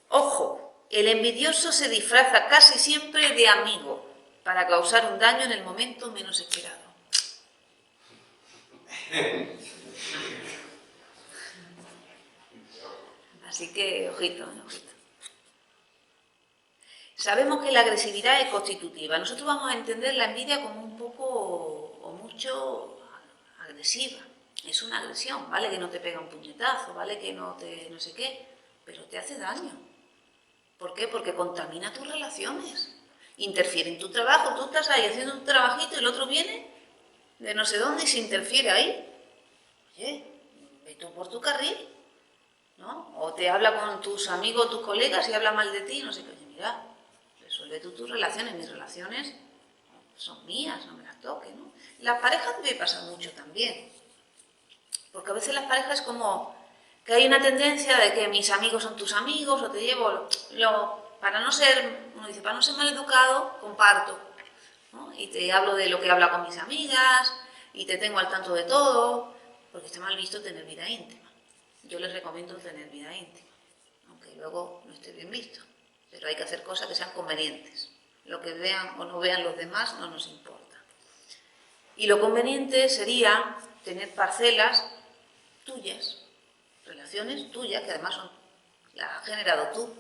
Ojo, el envidioso se disfraza casi siempre de amigo para causar un daño en el momento menos esperado. Así que, ojito, ojito. Sabemos que la agresividad es constitutiva. Nosotros vamos a entender la envidia como un poco o mucho agresiva. Es una agresión, ¿vale? Que no te pega un puñetazo, ¿vale? Que no sé qué, pero te hace daño. ¿Por qué? Porque contamina tus relaciones, interfiere en tu trabajo. Tú estás ahí haciendo un trabajito y el otro viene de no sé dónde y se interfiere ahí. Oye, ve tú por tu carril, ¿no? O te habla con tus amigos, tus colegas y habla mal de ti, no sé qué. Oye, mira, resuelve tú tus relaciones. Mis relaciones son mías, no me las toques, ¿no? Las parejas debe pasar mucho también, porque a veces las parejas es como que hay una tendencia de que mis amigos son tus amigos, o te llevo para no ser, uno dice, para no ser mal educado, comparto, ¿no? Y te hablo de lo que habla con mis amigas, y te tengo al tanto de todo, porque está mal visto tener vida íntima. Yo les recomiendo tener vida íntima, aunque luego no esté bien visto, pero hay que hacer cosas que sean convenientes. Lo que vean o no vean los demás no nos importa. Y lo conveniente sería tener parcelas tuyas, relaciones tuyas, que además las has generado tú.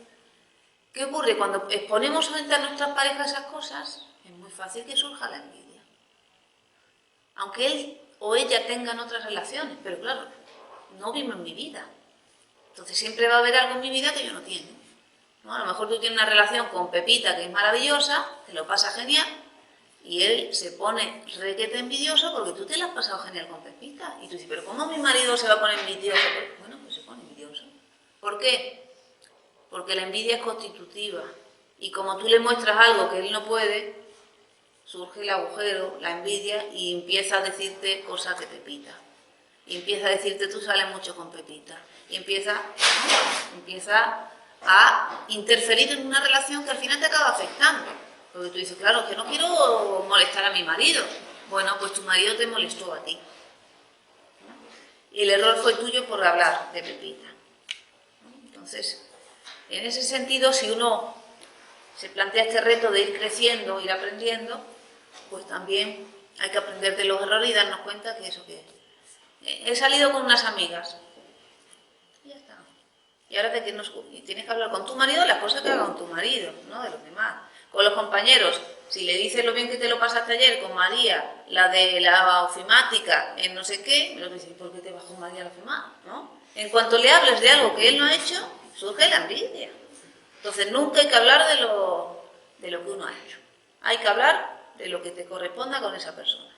¿Qué ocurre? Cuando exponemos frente a nuestras parejas esas cosas, es muy fácil que surja la envidia. Aunque él o ella tengan otras relaciones, pero claro, no vivo en mi vida. Entonces siempre va a haber algo en mi vida que yo no tengo, ¿no? A lo mejor tú tienes una relación con Pepita que es maravillosa, te lo pasa genial, y él se pone requete envidioso porque tú te lo has pasado genial con Pepita. Y tú dices, ¿pero cómo mi marido se va a poner envidioso? Bueno, pues se pone envidioso. ¿Por qué? Porque la envidia es constitutiva. Y como tú le muestras algo que él no puede, surge el agujero, la envidia, y empieza a decirte cosas de Pepita. Y empieza a decirte, tú sales mucho con Pepita. Y empieza a interferir en una relación que al final te acaba afectando. Porque tú dices, claro, que no quiero molestar a mi marido. Bueno, pues tu marido te molestó a ti. Y el error fue tuyo por hablar de Pepita. Entonces, en ese sentido, si uno se plantea este reto de ir creciendo, ir aprendiendo, pues también hay que aprender de los errores y darnos cuenta que eso que es. He salido con unas amigas. Y ya está. Y ahora y tienes que hablar con tu marido las cosas que haga con tu marido, no de los demás. Con los compañeros, si le dices lo bien que te lo pasaste ayer con María, la de la ofimática, en no sé qué, me lo dices, ¿por qué te vas con María a la ofimática? ¿No? En cuanto le hables de algo que él no ha hecho, surge la envidia. Entonces nunca hay que hablar de lo que uno ha hecho. Hay que hablar de lo que te corresponda con esa persona.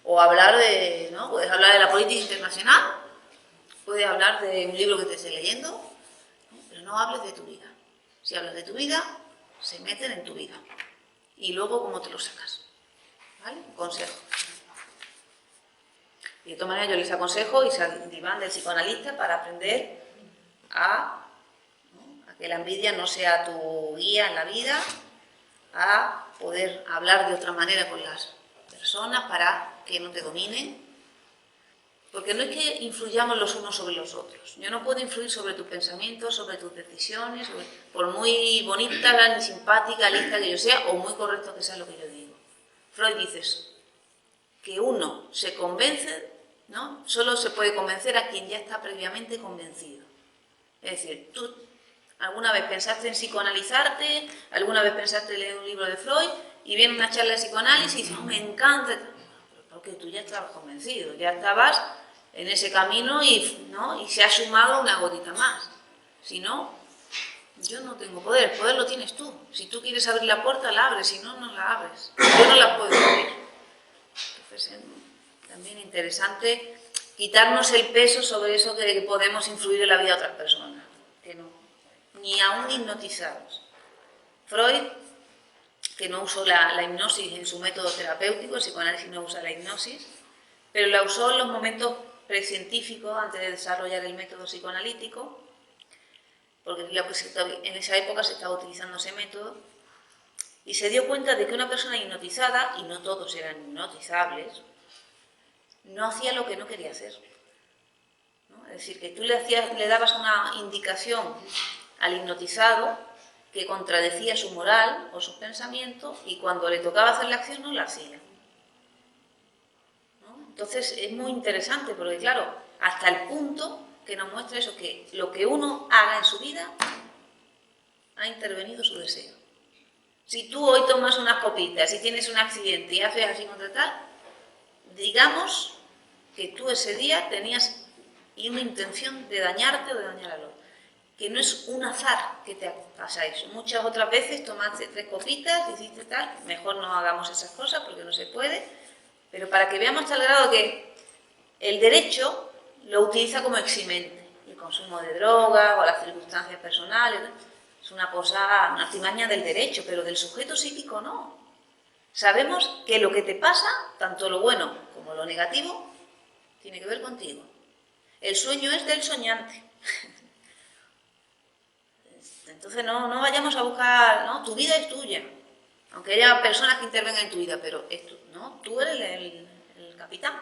O hablar de, ¿no? Puedes hablar de la política internacional, puedes hablar de un libro que te estés leyendo, ¿no? Pero no hables de tu vida. Si hablas de tu vida, se meten en tu vida. Y luego, ¿cómo te lo sacas? ¿Vale? Consejo. Y de todas maneras, yo les aconsejo irse al diván del psicoanalista para aprender a que la envidia no sea tu guía en la vida, a poder hablar de otra manera con las personas para que no te dominen. Porque no es que influyamos los unos sobre los otros. Yo no puedo influir sobre tus pensamientos, sobre tus decisiones, por muy bonita, ni simpática, lista que yo sea, o muy correcto que sea lo que yo digo. Freud dice que uno se convence, ¿no? Solo se puede convencer a quien ya está previamente convencido. Es decir, tú alguna vez pensaste en psicoanalizarte, alguna vez pensaste en leer un libro de Freud, y viene una charla de psicoanálisis y dices, oh, me encanta, porque tú ya estabas convencido, ya estabas en ese camino y se ha sumado una gotita más. Si no, yo no tengo poder, el poder lo tienes tú. Si tú quieres abrir la puerta, la abres, si no, no la abres. Yo no la puedo abrir. Entonces, también interesante quitarnos el peso sobre eso de que podemos influir en la vida de otras personas, que no, ni aún hipnotizados. Freud, que no usó la hipnosis en su método terapéutico, el psicoanálisis no usa la hipnosis, pero la usó en los momentos precientíficos antes de desarrollar el método psicoanalítico, porque en esa época se estaba utilizando ese método, y se dio cuenta de que una persona hipnotizada, y no todos eran hipnotizables, no hacía lo que no quería hacer, ¿no? Es decir, que tú le dabas una indicación al hipnotizado que contradecía su moral o sus pensamientos, y cuando le tocaba hacer la acción no la hacía. Entonces es muy interesante porque, claro, hasta el punto que nos muestra eso, que lo que uno haga en su vida ha intervenido su deseo. Si tú hoy tomas unas copitas y tienes un accidente y haces así contra tal, digamos que tú ese día tenías una intención de dañarte o de dañar al otro. Que no es un azar que te pasa eso. Muchas otras veces tomaste 3 copitas, hiciste tal, mejor no hagamos esas cosas porque no se puede. Pero para que veamos hasta el grado que el derecho lo utiliza como eximente. El consumo de drogas o las circunstancias personales, ¿no? Es una cosa, una artimaña del derecho, pero del sujeto psíquico no. Sabemos que lo que te pasa, tanto lo bueno como lo negativo, tiene que ver contigo. El sueño es del soñante. Entonces no vayamos a buscar, ¿no? Tu vida es tuya. Aunque haya personas que intervengan en tu vida, pero tú eres el capitán.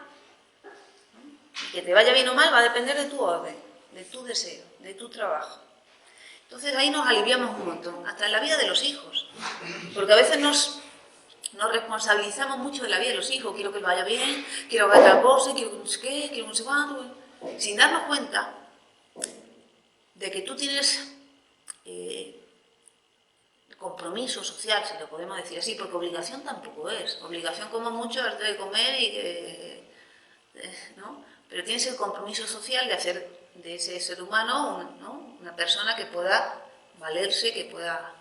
¿No? Y que te vaya bien o mal va a depender de tu orden, de tu deseo, de tu trabajo. Entonces ahí nos aliviamos un montón, hasta en la vida de los hijos. Porque a veces nos responsabilizamos mucho de la vida de los hijos. Quiero que vaya bien, quiero que haga tal cosa, quiero que no sé qué, quiero que no sé cuánto. Sin darnos cuenta de que tú tienes compromiso social, si lo podemos decir así, porque obligación tampoco es. Obligación como mucho darte de comer y que, ¿no? Pero tienes el compromiso social de hacer de ese ser humano una persona que pueda valerse, que pueda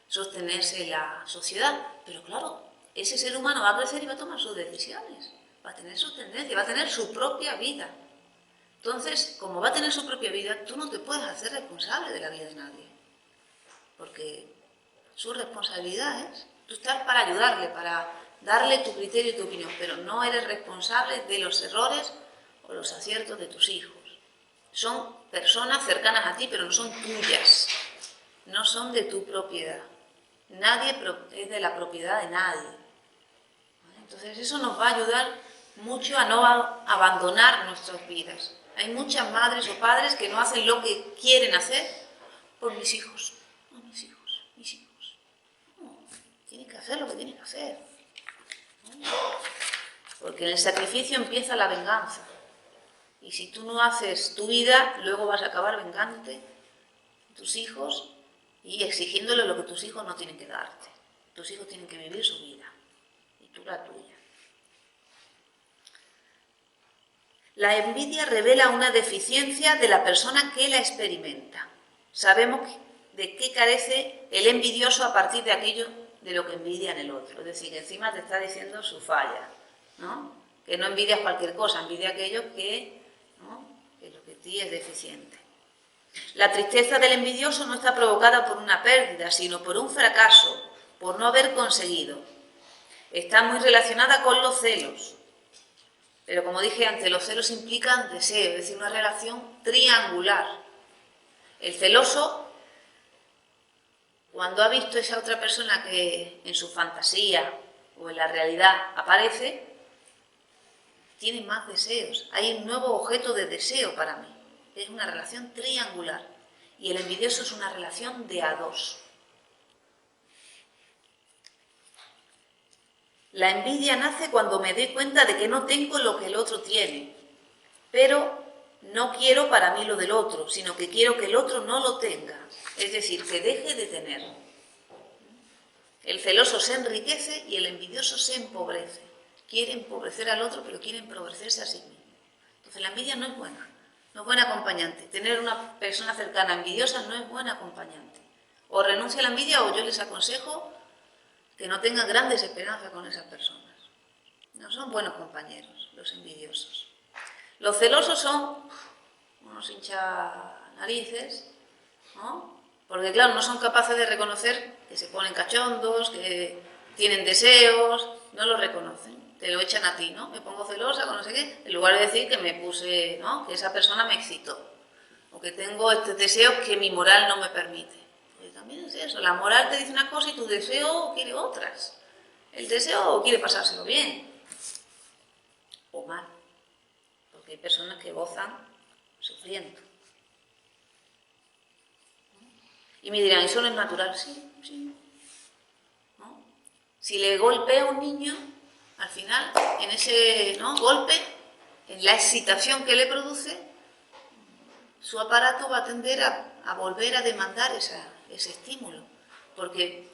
sostenerse en la sociedad. Pero claro, ese ser humano va a crecer y va a tomar sus decisiones, va a tener sus tendencias, va a tener su propia vida. Entonces, como va a tener su propia vida, tú no te puedes hacer responsable de la vida de nadie. Porque su responsabilidad es tú estás para ayudarle, para darle tu criterio y tu opinión, pero no eres responsable de los errores o los aciertos de tus hijos. Son personas cercanas a ti, pero no son tuyas, no son de tu propiedad. Nadie es de la propiedad de nadie. Entonces eso nos va a ayudar mucho a no abandonar nuestras vidas. Hay muchas madres o padres que no hacen lo que quieren hacer por mis hijos. No, mis hijos, mis hijos. No, tienen que hacer lo que tienen que hacer. ¿No? Porque en el sacrificio empieza la venganza. Y si tú no haces tu vida, luego vas a acabar vengándote tus hijos y exigiéndole lo que tus hijos no tienen que darte. Tus hijos tienen que vivir su vida y tú la tuya. La envidia revela una deficiencia de la persona que la experimenta. Sabemos de qué carece el envidioso a partir de aquello de lo que envidia en el otro. Es decir, que encima te está diciendo su falla, ¿no? Que no envidias cualquier cosa, envidia aquello que, ¿no?, que lo que en ti es deficiente. La tristeza del envidioso no está provocada por una pérdida, sino por un fracaso, por no haber conseguido. Está muy relacionada con los celos. Pero como dije antes, los celos implican deseo, es decir, una relación triangular. El celoso, cuando ha visto esa otra persona que en su fantasía o en la realidad aparece, tiene más deseos. Hay un nuevo objeto de deseo para mí. Es una relación triangular. Y el envidioso es una relación de a dos. La envidia nace cuando me doy cuenta de que no tengo lo que el otro tiene, pero no quiero para mí lo del otro, sino que quiero que el otro no lo tenga, es decir, que deje de tener. El celoso se enriquece y el envidioso se empobrece. Quiere empobrecer al otro, pero quiere empobrecerse a sí mismo. Entonces la envidia no es buena, no es buena acompañante. Tener una persona cercana envidiosa no es buena acompañante. O renuncia a la envidia o yo les aconsejo que no tengan grandes esperanzas con esas personas. No son buenos compañeros los envidiosos. Los celosos son unos hinchanarices, ¿no? Porque claro, no son capaces de reconocer que se ponen cachondos, que tienen deseos, no lo reconocen. Te lo echan a ti, ¿no? Me pongo celosa con no sé qué, en lugar de decir que me puse, ¿no?, que esa persona me excitó, o que tengo este deseo que mi moral no me permite. También es eso, la moral te dice una cosa y tu deseo quiere otras. El deseo quiere pasárselo bien o mal, porque hay personas que gozan sufriendo. Y me dirán, ¿eso no es natural? Sí, sí. ¿No? Si le golpea a un niño, al final, en ese, ¿no?, golpe, en la excitación que le produce, su aparato va a tender a volver a demandar ese estímulo, porque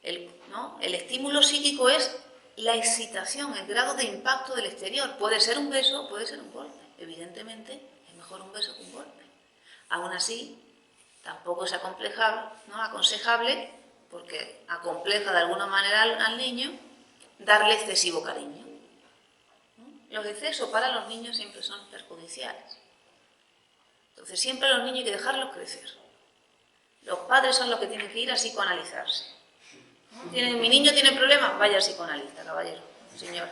el estímulo psíquico es la excitación, el grado de impacto del exterior. Puede ser un beso, puede ser un golpe. Evidentemente, es mejor un beso que un golpe. Aún así, tampoco es aconsejable, porque acompleja de alguna manera al niño, darle excesivo cariño. Los excesos para los niños siempre son perjudiciales. Entonces siempre a los niños hay que dejarlos crecer. Los padres son los que tienen que ir a psicoanalizarse. Mi niño tiene problemas, vaya al psicoanalista, caballero, señora.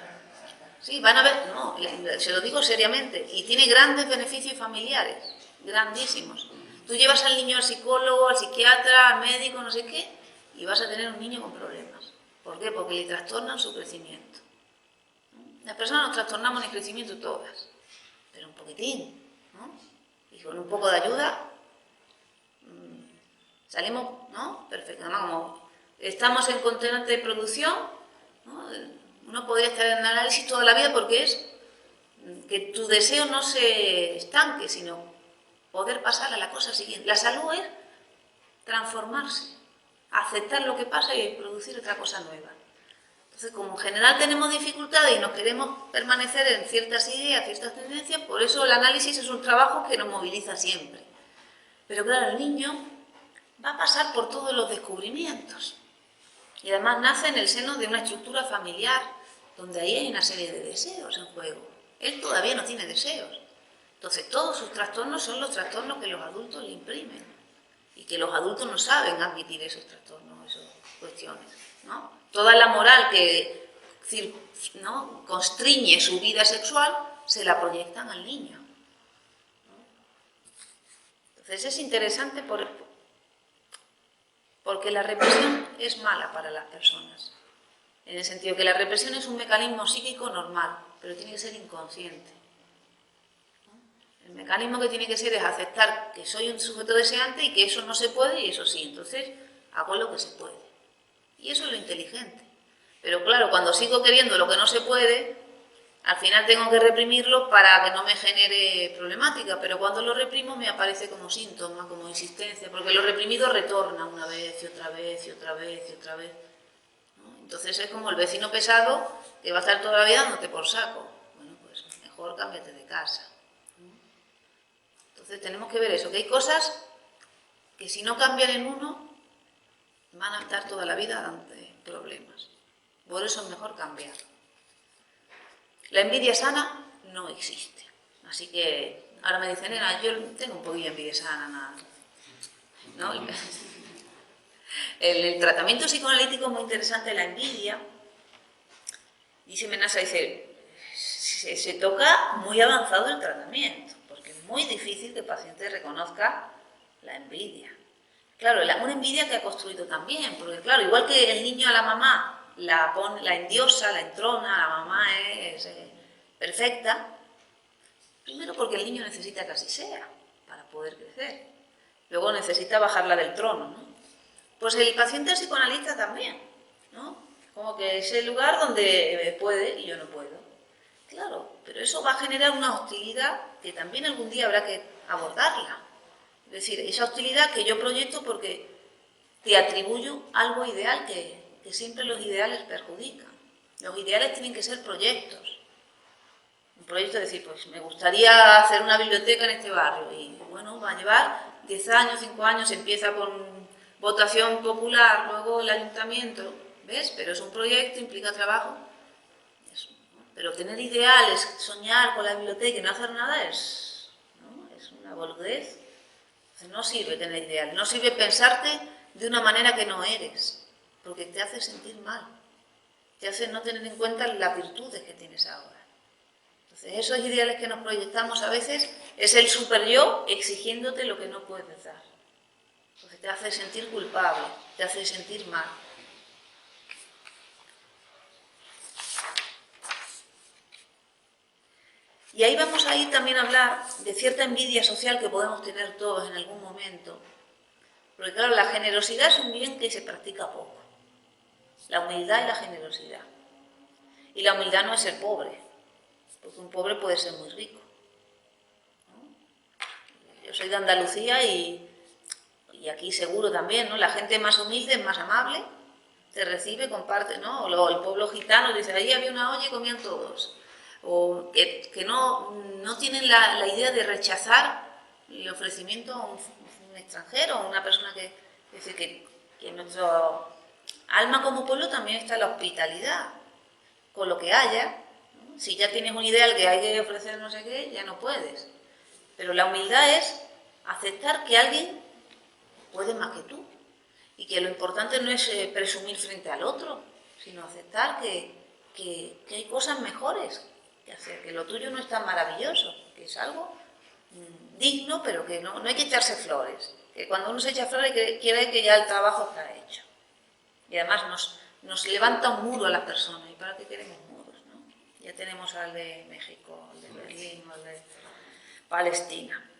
Sí, van a ver, no, se lo digo seriamente, y tiene grandes beneficios familiares, grandísimos. Tú llevas al niño al psicólogo, al psiquiatra, al médico, no sé qué, y vas a tener un niño con problemas. ¿Por qué? Porque le trastornan su crecimiento. Las personas nos trastornamos en el crecimiento todas, pero un poquitín, ¿no? Y con un poco de ayuda salimos, ¿no?, perfecto. Además, como estamos en constante producción, ¿no?, uno podría estar en análisis toda la vida porque es que tu deseo no se estanque, sino poder pasar a la cosa siguiente. La salud es transformarse, aceptar lo que pasa y producir otra cosa nueva. Entonces, como en general tenemos dificultades y nos queremos permanecer en ciertas ideas, ciertas tendencias, por eso el análisis es un trabajo que nos moviliza siempre. Pero claro, el niño va a pasar por todos los descubrimientos. Y además nace en el seno de una estructura familiar, donde ahí hay una serie de deseos en juego. Él todavía no tiene deseos. Entonces, todos sus trastornos son los trastornos que los adultos le imprimen. Y que los adultos no saben admitir esos trastornos, esas cuestiones, ¿no? Toda la moral que, ¿no?, constriñe su vida sexual, se la proyectan al niño. Entonces, es interesante porque la represión es mala para las personas, en el sentido que la represión es un mecanismo psíquico normal, pero tiene que ser inconsciente. El mecanismo que tiene que ser es aceptar que soy un sujeto deseante y que eso no se puede y eso sí, entonces hago lo que se puede. Y eso es lo inteligente. Pero claro, cuando sigo queriendo lo que no se puede, al final tengo que reprimirlo para que no me genere problemática, pero cuando lo reprimo me aparece como síntoma, como insistencia, porque lo reprimido retorna una vez y otra vez y otra vez y otra vez, ¿no? Entonces es como el vecino pesado que va a estar toda la vida dándote por saco. Bueno, pues mejor cámbiate de casa, ¿no? Entonces tenemos que ver eso, que hay cosas que si no cambian en uno van a estar toda la vida dando problemas. Por eso es mejor cambiar. La envidia sana no existe. Así que ahora me dicen, nena, yo tengo un poquillo de envidia sana, nada, ¿no? El tratamiento psicoanalítico es muy interesante, la envidia. Dice Menasa, dice, se toca muy avanzado el tratamiento, porque es muy difícil que el paciente reconozca la envidia. Claro, una envidia que ha construido también, porque claro, igual que el niño a la mamá la endiosa, la entrona, la mamá es perfecta, primero porque el niño necesita que así sea para poder crecer, luego necesita bajarla del trono, ¿no? Pues el paciente psicoanalista también, ¿no? Como que es el lugar donde puede y yo no puedo. Claro, pero eso va a generar una hostilidad que también algún día habrá que abordarla. Es decir, esa hostilidad que yo proyecto porque te atribuyo algo ideal que siempre los ideales perjudican. Los ideales tienen que ser proyectos. Un proyecto es decir, pues me gustaría hacer una biblioteca en este barrio y bueno, va a llevar 10 años, 5 años, empieza con votación popular, luego el ayuntamiento, ¿ves? Pero es un proyecto, implica trabajo. Pero tener ideales, soñar con la biblioteca y no hacer nada es una boludez. No sirve tener ideales, no sirve pensarte de una manera que no eres, porque te hace sentir mal, te hace no tener en cuenta las virtudes que tienes ahora. Entonces, esos ideales que nos proyectamos a veces es el super yo exigiéndote lo que no puedes dar. Entonces, te hace sentir culpable, te hace sentir mal. Y ahí vamos a ir también a hablar de cierta envidia social que podemos tener todos en algún momento. Porque claro, la generosidad es un bien que se practica poco. La humildad y la generosidad. Y la humildad no es ser pobre, porque un pobre puede ser muy rico, ¿no? Yo soy de Andalucía y aquí seguro también, ¿no? La gente más humilde es más amable, te recibe, comparte, ¿no? O el pueblo gitano dice, ahí había una olla y comían todos. O que no tienen la idea de rechazar el ofrecimiento a un extranjero, a una persona que... Es decir, que en nuestro alma como pueblo también está la hospitalidad, con lo que haya, ¿no? Si ya tienes un ideal que hay que ofrecer no sé qué, ya no puedes. Pero la humildad es aceptar que alguien puede más que tú y que lo importante no es presumir frente al otro, sino aceptar que hay cosas mejores que hacer, que lo tuyo no es tan maravilloso, que es algo digno, pero que no hay que echarse flores, que cuando uno se echa flores quiere que ya el trabajo está hecho. Y además nos levanta un muro a las personas. ¿Y para qué queremos muros, no? Ya tenemos al de México, al de Berlín, al de Palestina.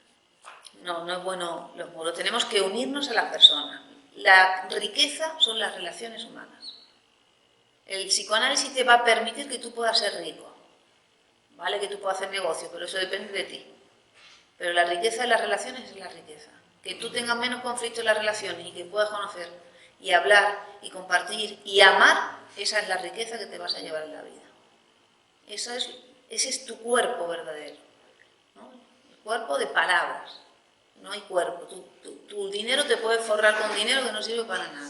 No es bueno los muros. Tenemos que unirnos a las personas. La riqueza son las relaciones humanas. El psicoanálisis te va a permitir que tú puedas ser rico, ¿vale? Que tú puedas hacer negocio, pero eso depende de ti. Pero la riqueza de las relaciones es la riqueza. Que tú tengas menos conflicto en las relaciones y que puedas conocer y hablar y compartir y amar, esa es la riqueza que te vas a llevar en la vida. Ese es tu cuerpo verdadero, ¿no? El cuerpo de palabras. No hay cuerpo. Tu dinero te puede forrar con dinero que no sirve para nada.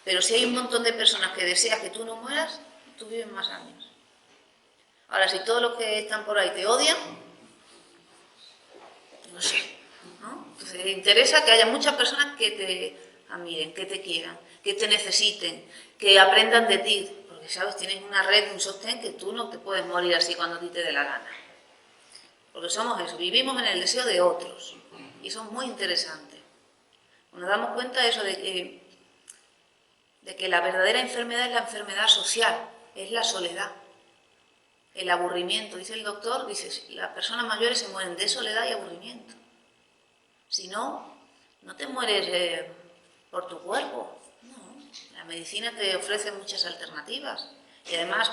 Pero si hay un montón de personas que deseas que tú no mueras, tú vives más años. Ahora, si todos los que están por ahí te odian, no sé, ¿no? Entonces, te interesa que haya muchas personas que te admiren, que te quieran, que te necesiten, que aprendan de ti, porque, ¿sabes? Tienes una red, un sostén que tú no te puedes morir así cuando a ti te dé la gana. Porque somos eso, vivimos en el deseo de otros. Y eso es muy interesante. Nos damos cuenta de eso, de que la verdadera enfermedad es la enfermedad social, es la soledad, el aburrimiento. Dice el doctor, dice, las personas mayores se mueren de soledad y aburrimiento. Si no, no te mueres por tu cuerpo. No, la medicina te ofrece muchas alternativas. Y además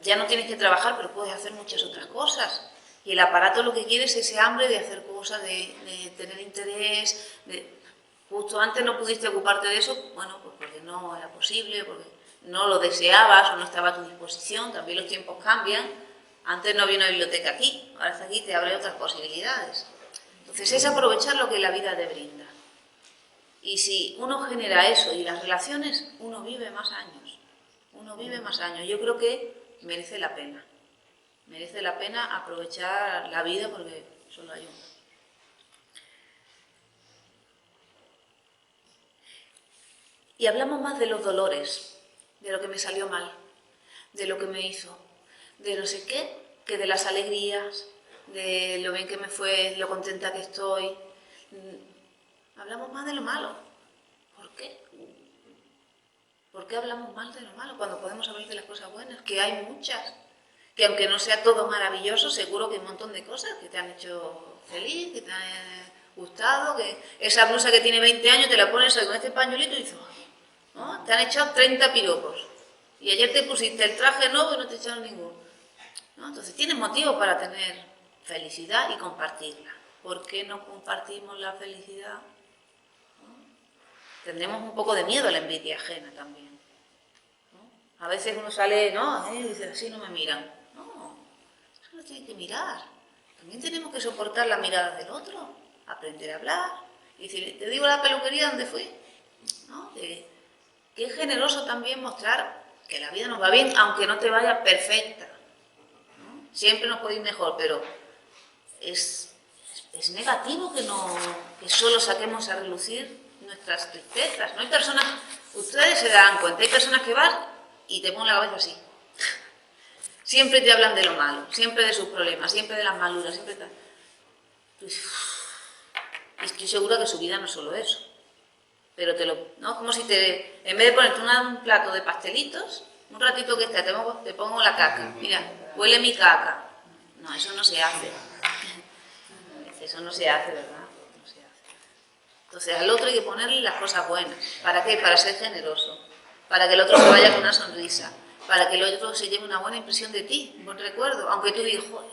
ya no tienes que trabajar, pero puedes hacer muchas otras cosas. Y el aparato lo que quiere es ese hambre de hacer cosas, de tener interés. Justo antes no pudiste ocuparte de eso, bueno, pues porque no era posible, porque no lo deseabas o no estaba a tu disposición. También los tiempos cambian. Antes no había una biblioteca aquí, ahora está aquí, te abre otras posibilidades. Entonces es aprovechar lo que la vida te brinda. Y si uno genera eso y las relaciones, uno vive más años. Uno vive más años. Yo creo que merece la pena. Merece la pena aprovechar la vida porque solo hay una. Y hablamos más de los dolores, de lo que me salió mal, de lo que me hizo, de no sé qué, que de las alegrías, de lo bien que me fue, lo contenta que estoy. Hablamos más de lo malo. ¿Por qué? ¿Por qué hablamos mal de lo malo cuando podemos hablar de las cosas buenas? Que hay muchas. Que aunque no sea todo maravilloso, seguro que hay un montón de cosas que te han hecho feliz, que te han gustado, que esa blusa que tiene 20 años te la pones con este pañuelito y dices, ¿no? Te han echado 30 piropos. Y ayer te pusiste el traje nuevo y no te echaron ninguno. ¿No? Entonces tienes motivo para tener felicidad y compartirla. ¿Por qué no compartimos la felicidad? Tendremos un poco de miedo a la envidia ajena también. ¿No? A veces uno sale, ¿no? Y dice, así no me miran. No, eso lo tiene que mirar. También tenemos que soportar la mirada del otro, aprender a hablar. Y decir, te digo la peluquería donde fui. ¿No? Que es generoso también mostrar que la vida nos va bien, aunque no te vaya perfecta. ¿No? Siempre nos puede ir mejor, pero es negativo que solo saquemos a relucir nuestras tristezas. No hay personas, ustedes se darán cuenta, hay personas que van y te ponen la cabeza así. Siempre te hablan de lo malo, siempre de sus problemas, siempre de las maluras, siempre tal. Pues, estoy segura que su vida no es solo eso. Pero ¿no? Como si en vez de ponerte un plato de pastelitos, un ratito que esté, te pongo la caca. Mira, huele mi caca. No, eso no se hace. Eso no se hace, ¿verdad? No se hace. Entonces al otro hay que ponerle las cosas buenas. ¿Para qué? Para ser generoso. Para que el otro se vaya con una sonrisa. Para que el otro se lleve una buena impresión de ti, un buen recuerdo. Aunque tú digas, joder,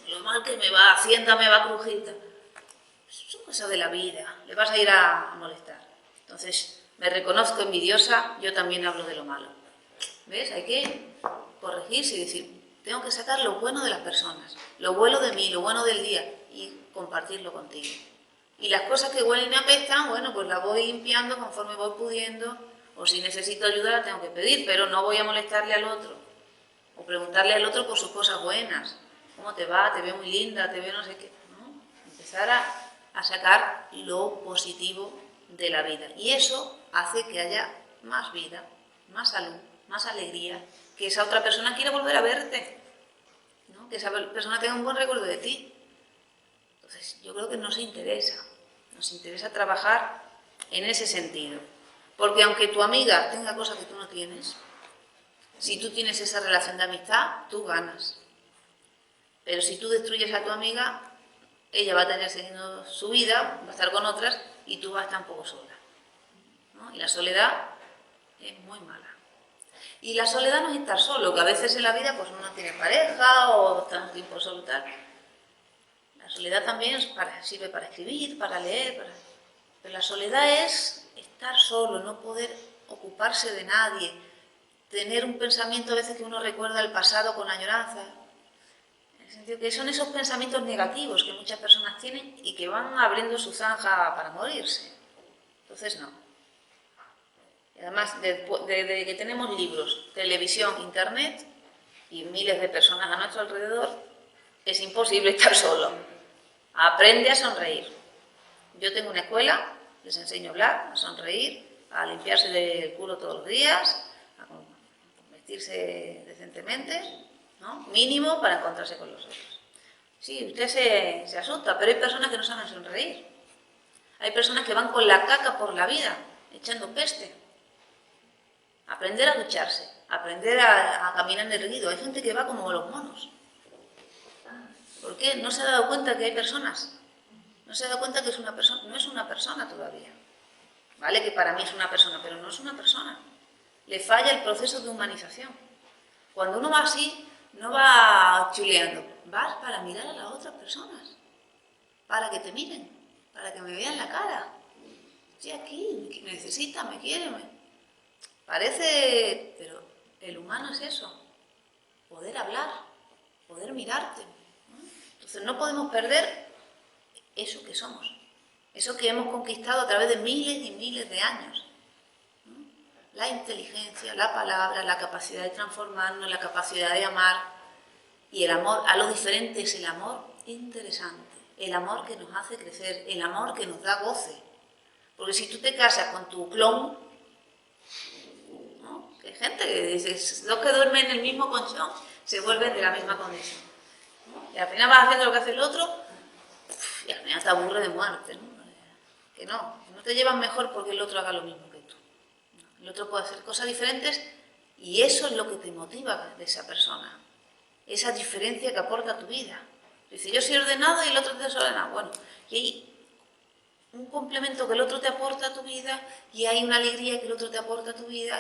lo mal que me va, Hacienda me va a crujir. Son cosas de la vida. Le vas a ir a molestar. Entonces, me reconozco envidiosa, yo también hablo de lo malo. ¿Ves? Hay que corregirse y decir, tengo que sacar lo bueno de las personas, lo bueno de mí, lo bueno del día y compartirlo contigo. Y las cosas que huelen y me apestan, bueno, pues las voy limpiando conforme voy pudiendo, o si necesito ayuda la tengo que pedir, pero no voy a molestarle al otro, o preguntarle al otro por sus cosas buenas. ¿Cómo te va? Te veo muy linda, te veo no sé qué. ¿No? Empezar a sacar lo positivo de la vida. Y eso hace que haya más vida, más salud, más alegría, que esa otra persona quiera volver a verte, ¿no? Que esa persona tenga un buen recuerdo de ti. Entonces, yo creo que nos interesa trabajar en ese sentido. Porque aunque tu amiga tenga cosas que tú no tienes, si tú tienes esa relación de amistad, tú ganas. Pero si tú destruyes a tu amiga, ella va a tener siguiendo su vida, va a estar con otras y tú vas a estar un poco sola, ¿no? Y la soledad es muy mala. Y la soledad no es estar solo, que a veces en la vida pues uno tiene pareja o está un tiempo solo y tal. La soledad también sirve para escribir, para leer, pero la soledad es estar solo, no poder ocuparse de nadie, tener un pensamiento a veces que uno recuerda el pasado con añoranza. En el sentido que son esos pensamientos negativos que muchas personas tienen y que van abriendo su zanja para morirse. Entonces no. Y además, desde que tenemos libros, televisión, internet y miles de personas a nuestro alrededor, es imposible estar solo. Aprende a sonreír. Yo tengo una escuela, les enseño a hablar, a sonreír, a limpiarse del culo todos los días, a vestirse decentemente, ¿no? Mínimo para encontrarse con los otros. Sí, usted se asusta, pero hay personas que no saben sonreír. Hay personas que van con la caca por la vida, echando peste. Aprender a ducharse, aprender a caminar erguido. Hay gente que va como los monos. ¿Por qué? No se ha dado cuenta que hay personas. No se ha dado cuenta que es una persona. No es una persona todavía. Vale que para mí es una persona, pero no es una persona. Le falla el proceso de humanización. Cuando uno va así, no va chuleando, vas para mirar a las otras personas, para que te miren, para que me vean la cara. Estoy aquí, me necesita, me quiere, parece, pero el humano es eso, poder hablar, poder mirarte, ¿no? Entonces no podemos perder eso que somos, eso que hemos conquistado a través de miles y miles de años, ¿no? La inteligencia, la palabra, la capacidad de transformarnos, la capacidad de amar y el amor a lo diferente es el amor interesante, el amor que nos hace crecer, el amor que nos da goce. Porque si tú te casas con tu clon, ¿no? Que hay gente que dice, los que duermen en el mismo colchón se vuelven de la misma condición, ¿no? Y al final vas haciendo lo que hace el otro y al final te aburre de muerte, ¿no? Que no te llevas mejor porque el otro haga lo mismo que tú. El otro puede hacer cosas diferentes y eso es lo que te motiva de esa persona, esa diferencia que aporta a tu vida. Dice, yo soy ordenado y el otro es desordenado. Bueno, y hay un complemento que el otro te aporta a tu vida y hay una alegría que el otro te aporta a tu vida.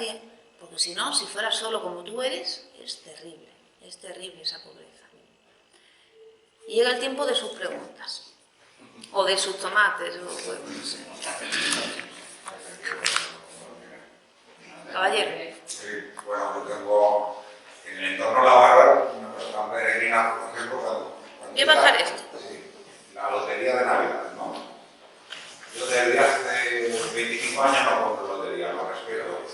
Porque si no, si fueras solo como tú eres, es terrible esa pobreza. Y llega el tiempo de sus preguntas, o de sus tomates, o bueno, no sé. Caballero. Sí, bueno, yo tengo en el entorno laboral una persona peregrina, por ejemplo, cuando ¿Qué bajar esto? Sí, la lotería de Navidad, ¿no? Yo desde hace 25 años no compro lotería, lo respeto.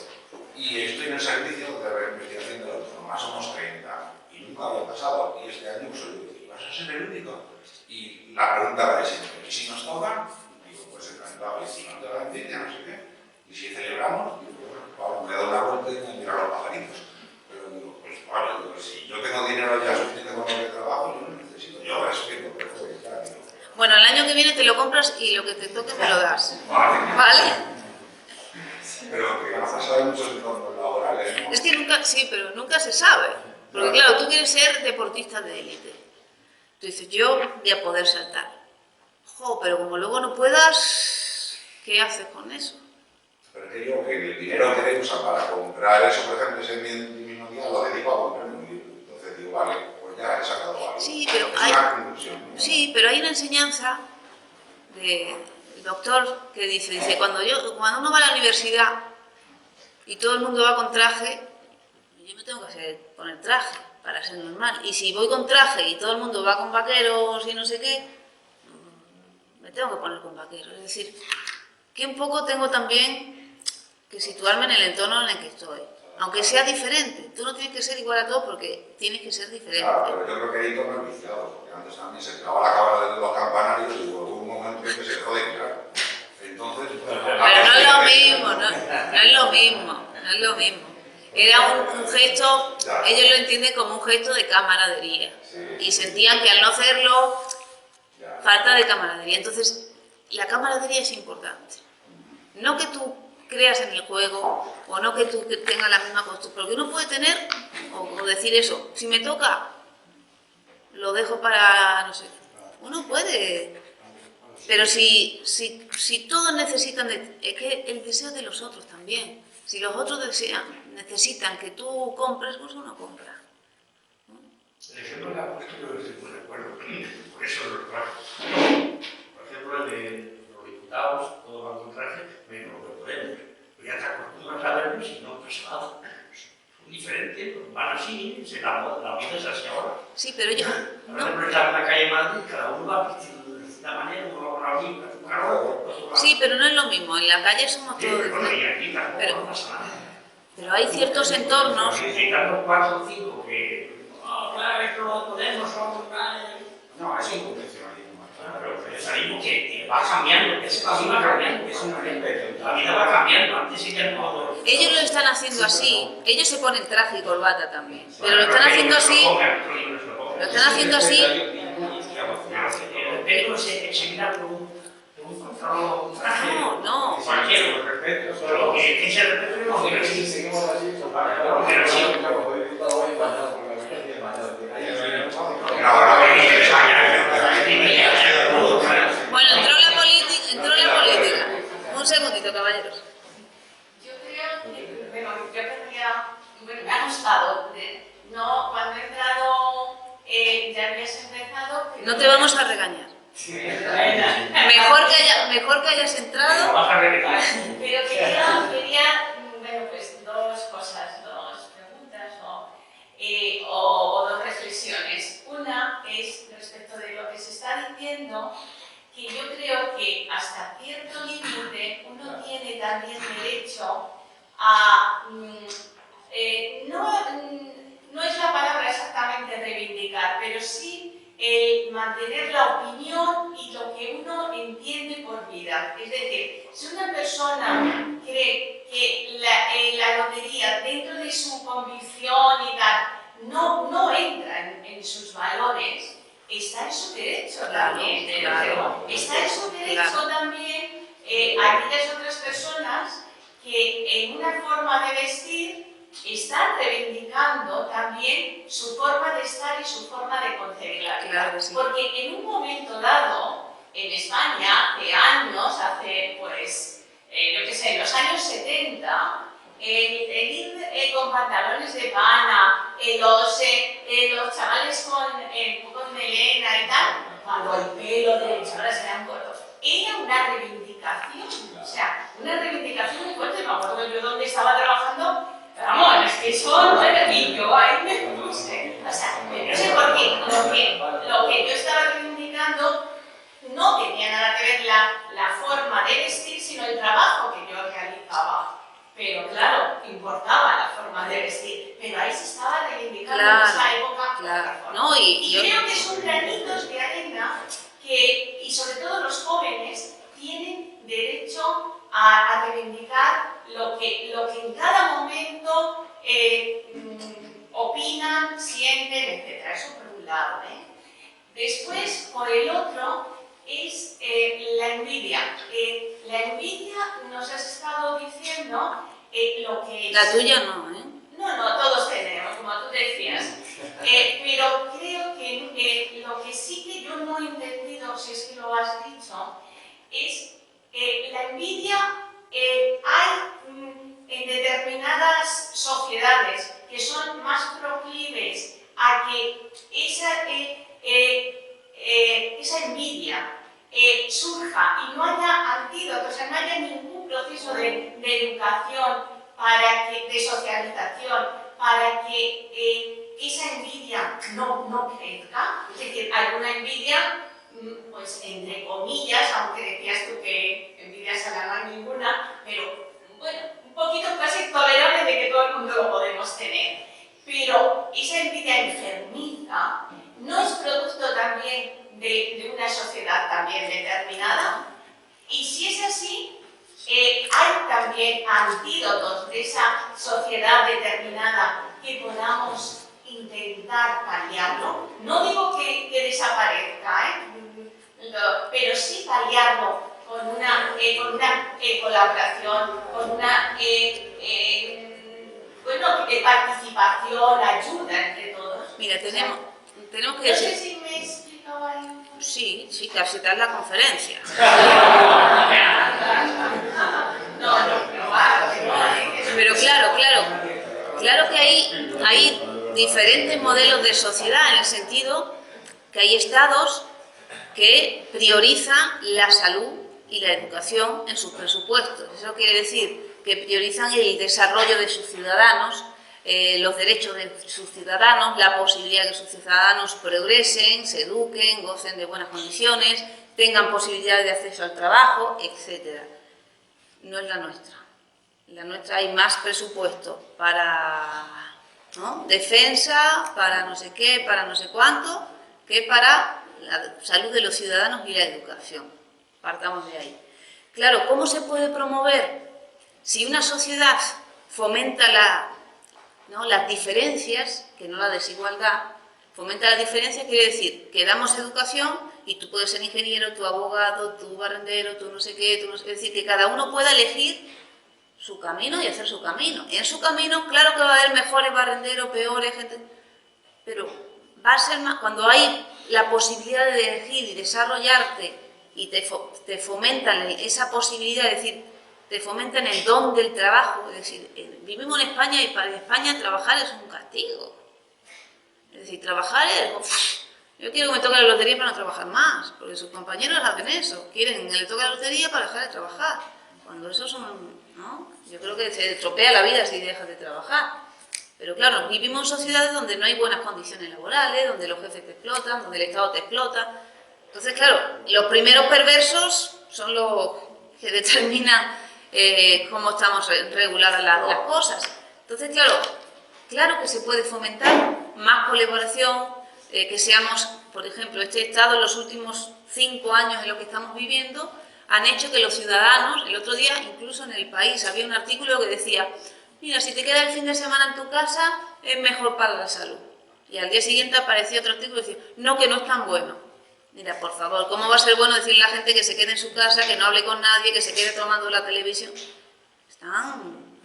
Y estoy en el servicio de reinvestigación de la autónoma, somos 30. Y nunca había pasado. Y este año pues soy, ¿vas a ser el único? Y la pregunta va de siempre, ¿y si nos toca? Digo, pues encantado. Y si no te la envidia, no sé qué. Y si celebramos, digo, bueno, me doy una vuelta y me miro a los pajaritos. Pero digo, pues vale, digo, si yo tengo dinero ya suficiente con lo que trabajo, yo no necesito. Yo respeto, pero fue ya, digo. Bueno, el año que viene te lo compras y lo que te toque me lo das. Vale. ¿Vale? Pero que no pasa en muchos entornos laborales, ¿no? Es que nunca, sí, pero nunca se sabe. Porque claro, tú quieres ser deportista de élite. Tú dices, yo voy a poder saltar. Jo, pero como luego no puedas, ¿qué haces con eso? Pero es que yo, que el dinero que te usa para comprar eso, por ejemplo, ese mismo día lo dedico a comprar un libro. Entonces digo, vale, pues ya he sacado algo. Sí, pero es una conclusión, ¿no? sí, pero hay una enseñanza del doctor que dice, cuando uno va a la universidad y todo el mundo va con traje, yo me tengo que poner traje para ser normal. Y si voy con traje y todo el mundo va con vaqueros y no sé qué, me tengo que poner con vaqueros. Es decir, que un poco tengo también que situarme en el entorno en el que estoy. Aunque sea diferente, tú no tienes que ser igual a todos porque tienes que ser diferente. Claro, pero yo creo que hay entornos viciados, porque antes también se clavaba la cámara de los campanarios y luego hubo un momento en que se dejó de claro. Entonces, pero no es lo mismo, no es lo mismo, no es lo mismo. Era un gesto, ellos lo entienden como un gesto de camaradería. Sí. Y sentían que al no hacerlo, falta de camaradería. Entonces, la camaradería es importante. No que tú creas en el juego o no que tú tengas la misma costumbre, porque uno puede tener o decir eso, si me toca, lo dejo para, no sé, uno puede, pero si todos necesitan, es que el deseo de los otros también, si los otros necesitan que tú compres, pues uno compra. El ejemplo que ha puesto yo me recuerdo, por eso lo traje. Por ejemplo, el de los diputados, todos van con traje, menos lo que podemos. Pues ya te acostumbras a verlos y no pasa nada. Son diferentes, pues van así, la vida es así ahora. Sí, pero yo... Por ejemplo, está en la calle Madrid, cada uno va vestido de esta manera, uno va con la misma, un carro, sí, pero no es lo mismo, en la calle somos todos diferentes. Y aquí tampoco pasa nada. Pero hay ciertos entornos... Si tanto 4 o 5 que... claro, esto lo podemos, somos... no, es un convencionalismo. Pero es algo que va cambiando, que la vida va cambiando, la vida va cambiando, antes sí que no... Ellos lo están haciendo así, ellos se ponen traje y corbata también, pero lo están haciendo así... Lo están haciendo así... Pero se mira por un control, un traje... No. Cualquiera, por respeto, solo que ese respeto no quiere decir... Seguimos así, pero sí. Bueno, entró la política. Un segundito, caballeros. Yo creo que, bueno, yo tendría, me ha gustado, no hayas empezado. Pero No te vamos a regañar. Mejor que hayas entrado. Pero quería bueno, pues dos cosas, dos preguntas o dos reflexiones. Una es respecto de lo que se está diciendo, que yo creo que hasta cierto límite uno tiene también derecho a, no es la palabra exactamente reivindicar, pero sí el mantener la opinión y lo que uno entiende por vida. Es decir, si una persona cree que la lotería, dentro de su convicción y tal, no entra en sus valores, está en su derecho también. Claro. Está en su derecho también aquellas otras personas que en una forma de vestir están reivindicando también su forma de estar y su forma de concebir la vida. Claro que sí. Porque en un momento dado, en España, hace años, pues, yo qué sé, en los años 70, el ir con pantalones de pana, los chavales con melena y tal, cuando el pelo de los chavales eran cortos, era una reivindicación, o sea, una reivindicación muy fuerte. Me acuerdo yo donde estaba trabajando. Vamos, es que eso no era y yo ahí me puse. O sea, no sé por qué. Lo que yo estaba reivindicando no tenía nada que ver la forma de vestir, sino el trabajo que yo realizaba. Pero claro, importaba la forma de vestir. Pero ahí se estaba reivindicando en esa época. Claro. No, y creo que son granitos de arena que, y sobre todo los jóvenes, tienen derecho a reivindicar lo que en cada momento opinan, sienten, etc. Eso por un lado. Después, por el otro, es la envidia. La envidia nos has estado diciendo lo que es... La tuya no, ¿eh? No, todos tenemos, como tú decías. Pero creo que lo que sí que yo no he entendido, si es que lo has dicho, es la envidia. Hay en determinadas sociedades que son más proclives a que esa envidia surja y no haya antídotos, o sea, no haya ningún proceso de educación, de socialización, para que esa envidia no crezca. Es decir, alguna envidia, pues entre comillas, aunque decías tú que envidia sana no hay ninguna, pero bueno, un poquito casi tolerable de que todo el mundo lo podemos tener. Pero esa envidia enfermiza no es producto también de una sociedad también determinada. Y si es así, hay también antídotos de esa sociedad determinada que podamos intentar paliarlo. No digo que desaparezca, pero sí paliarlo con una colaboración, con una participación, ayuda entre todos. Mira, tenemos que No sé decir... si me he explicado ahí. Sí, casi tal la conferencia. Pero claro que hay diferentes modelos de sociedad, en el sentido que hay estados que priorizan la salud y la educación en sus presupuestos. Eso quiere decir que priorizan el desarrollo de sus ciudadanos, los derechos de sus ciudadanos, la posibilidad de que sus ciudadanos progresen, se eduquen, gocen de buenas condiciones, tengan posibilidad de acceso al trabajo, etc. No es la nuestra. En la nuestra hay más presupuesto para defensa, para no sé qué, para no sé cuánto, que para la salud de los ciudadanos y la educación. Partamos de ahí. Claro, ¿cómo se puede promover? Si una sociedad fomenta las diferencias, que no la desigualdad, fomenta las diferencias, quiere decir que damos educación y tú puedes ser ingeniero, tú abogado, tú barrendero, tú no sé qué, es decir, que cada uno pueda elegir su camino y hacer su camino. Y en su camino, claro que va a haber mejores barrenderos, peores, gente, pero va a ser más, cuando hay la posibilidad de elegir y desarrollarte y te fomentan esa posibilidad, es decir, te fomentan el don del trabajo, es decir, vivimos en España y para España trabajar es un castigo. Es decir, trabajar es... Yo quiero que me toque la lotería para no trabajar más, porque sus compañeros hacen eso, quieren que le toque la lotería para dejar de trabajar. Cuando eso son, ¿no? Yo creo que se estropea la vida si dejas de trabajar. Pero claro, vivimos en sociedades donde no hay buenas condiciones laborales, donde los jefes te explotan, donde el Estado te explota. Entonces, claro, los primeros perversos son los que determinan cómo estamos reguladas las cosas. Entonces, claro que se puede fomentar más colaboración, que seamos, por ejemplo, este Estado en los últimos 5 años en lo que estamos viviendo han hecho que los ciudadanos, el otro día incluso en El País había un artículo que decía, mira, si te quedas el fin de semana en tu casa es mejor para la salud. Y al día siguiente aparecía otro artículo que decía, no, que no es tan bueno. Mira, por favor, ¿cómo va a ser bueno decirle a la gente que se quede en su casa, que no hable con nadie, que se quede tomando la televisión?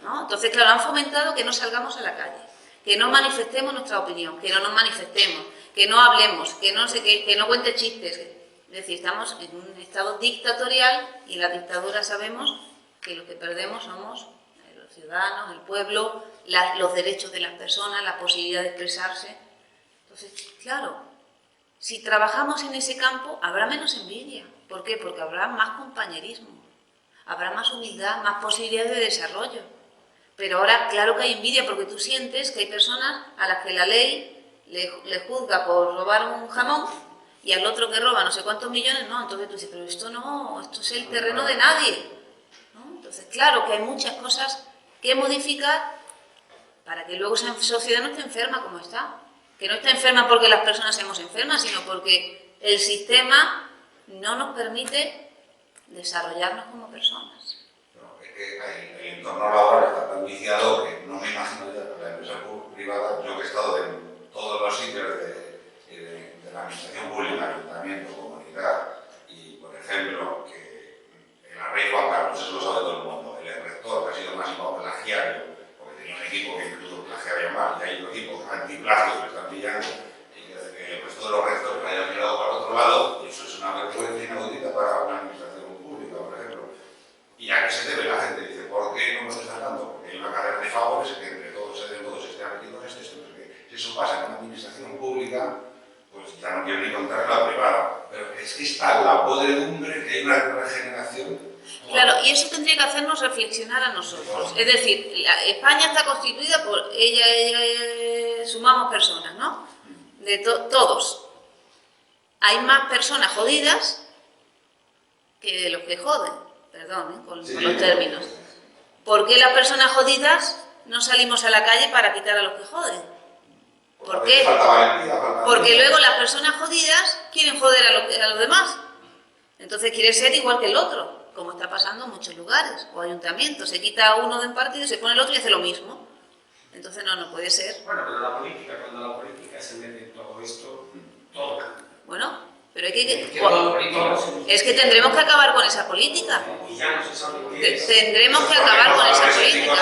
¿No? Entonces, claro, han fomentado que no salgamos a la calle, que no manifestemos nuestra opinión, que no nos manifestemos, que no hablemos, que no cuente chistes. Es decir, estamos en un estado dictatorial y en la dictadura sabemos que lo que perdemos somos los ciudadanos, el pueblo, los derechos de las personas, la posibilidad de expresarse. Entonces, claro, si trabajamos en ese campo habrá menos envidia. ¿Por qué? Porque habrá más compañerismo, habrá más humildad, más posibilidades de desarrollo. Pero ahora, claro que hay envidia porque tú sientes que hay personas a las que la ley le juzga por robar un jamón y al otro que roba no sé cuántos millones, no. Entonces tú dices, pero esto no, esto es el terreno de nadie, ¿no? Entonces, claro que hay muchas cosas que modificar para que luego esa sociedad no esté enferma como está. Que no esté enferma porque las personas seamos enfermas, sino porque el sistema no nos permite desarrollarnos como personas. No, es que el entorno laboral está tan viciado que no me imagino ya que la empresa privada, yo que he estado en todos los sitios de la administración pública, ayuntamiento, comunidad, y por ejemplo, que el rey Juan Carlos, eso lo sabe todo el mundo, el rector que ha sido el máximo plagiario, porque tenía un equipo que incluso plagiaba mal, y hay otro equipo antiplagio que están pillando, y que pues, todos los rectores que hayan mirado para otro lado, y eso es una vergüenza inaudita para una administración pública, por ejemplo. ¿Y a qué se debe? La gente dice, ¿por qué no nos están dando? Porque hay una cadena de favores que entre todos estén metidos en esto. Si eso pasa en una administración pública, pues ya no quiero ni contar en la privada. Pero es que está la podredumbre, que hay una regeneración. Claro, y eso tendría que hacernos reflexionar a nosotros. Es decir, España está constituida por sumamos personas, ¿no? De todos. Hay más personas jodidas que de los que joden. Perdón, con los términos. ¿Por qué las personas jodidas no salimos a la calle para quitar a los que joden? ¿Por qué? Porque luego las personas jodidas quieren joder a los demás. Entonces quiere ser igual que el otro, como está pasando en muchos lugares, o ayuntamientos. Se quita uno de un partido, se pone el otro y hace lo mismo. Entonces no puede ser. Bueno, pero la política, cuando la política se mete en todo esto, todo cambia. Bueno, pero es que tendremos que acabar con esa política. Y ya no se sabe qué es. Tendremos que acabar con esa política.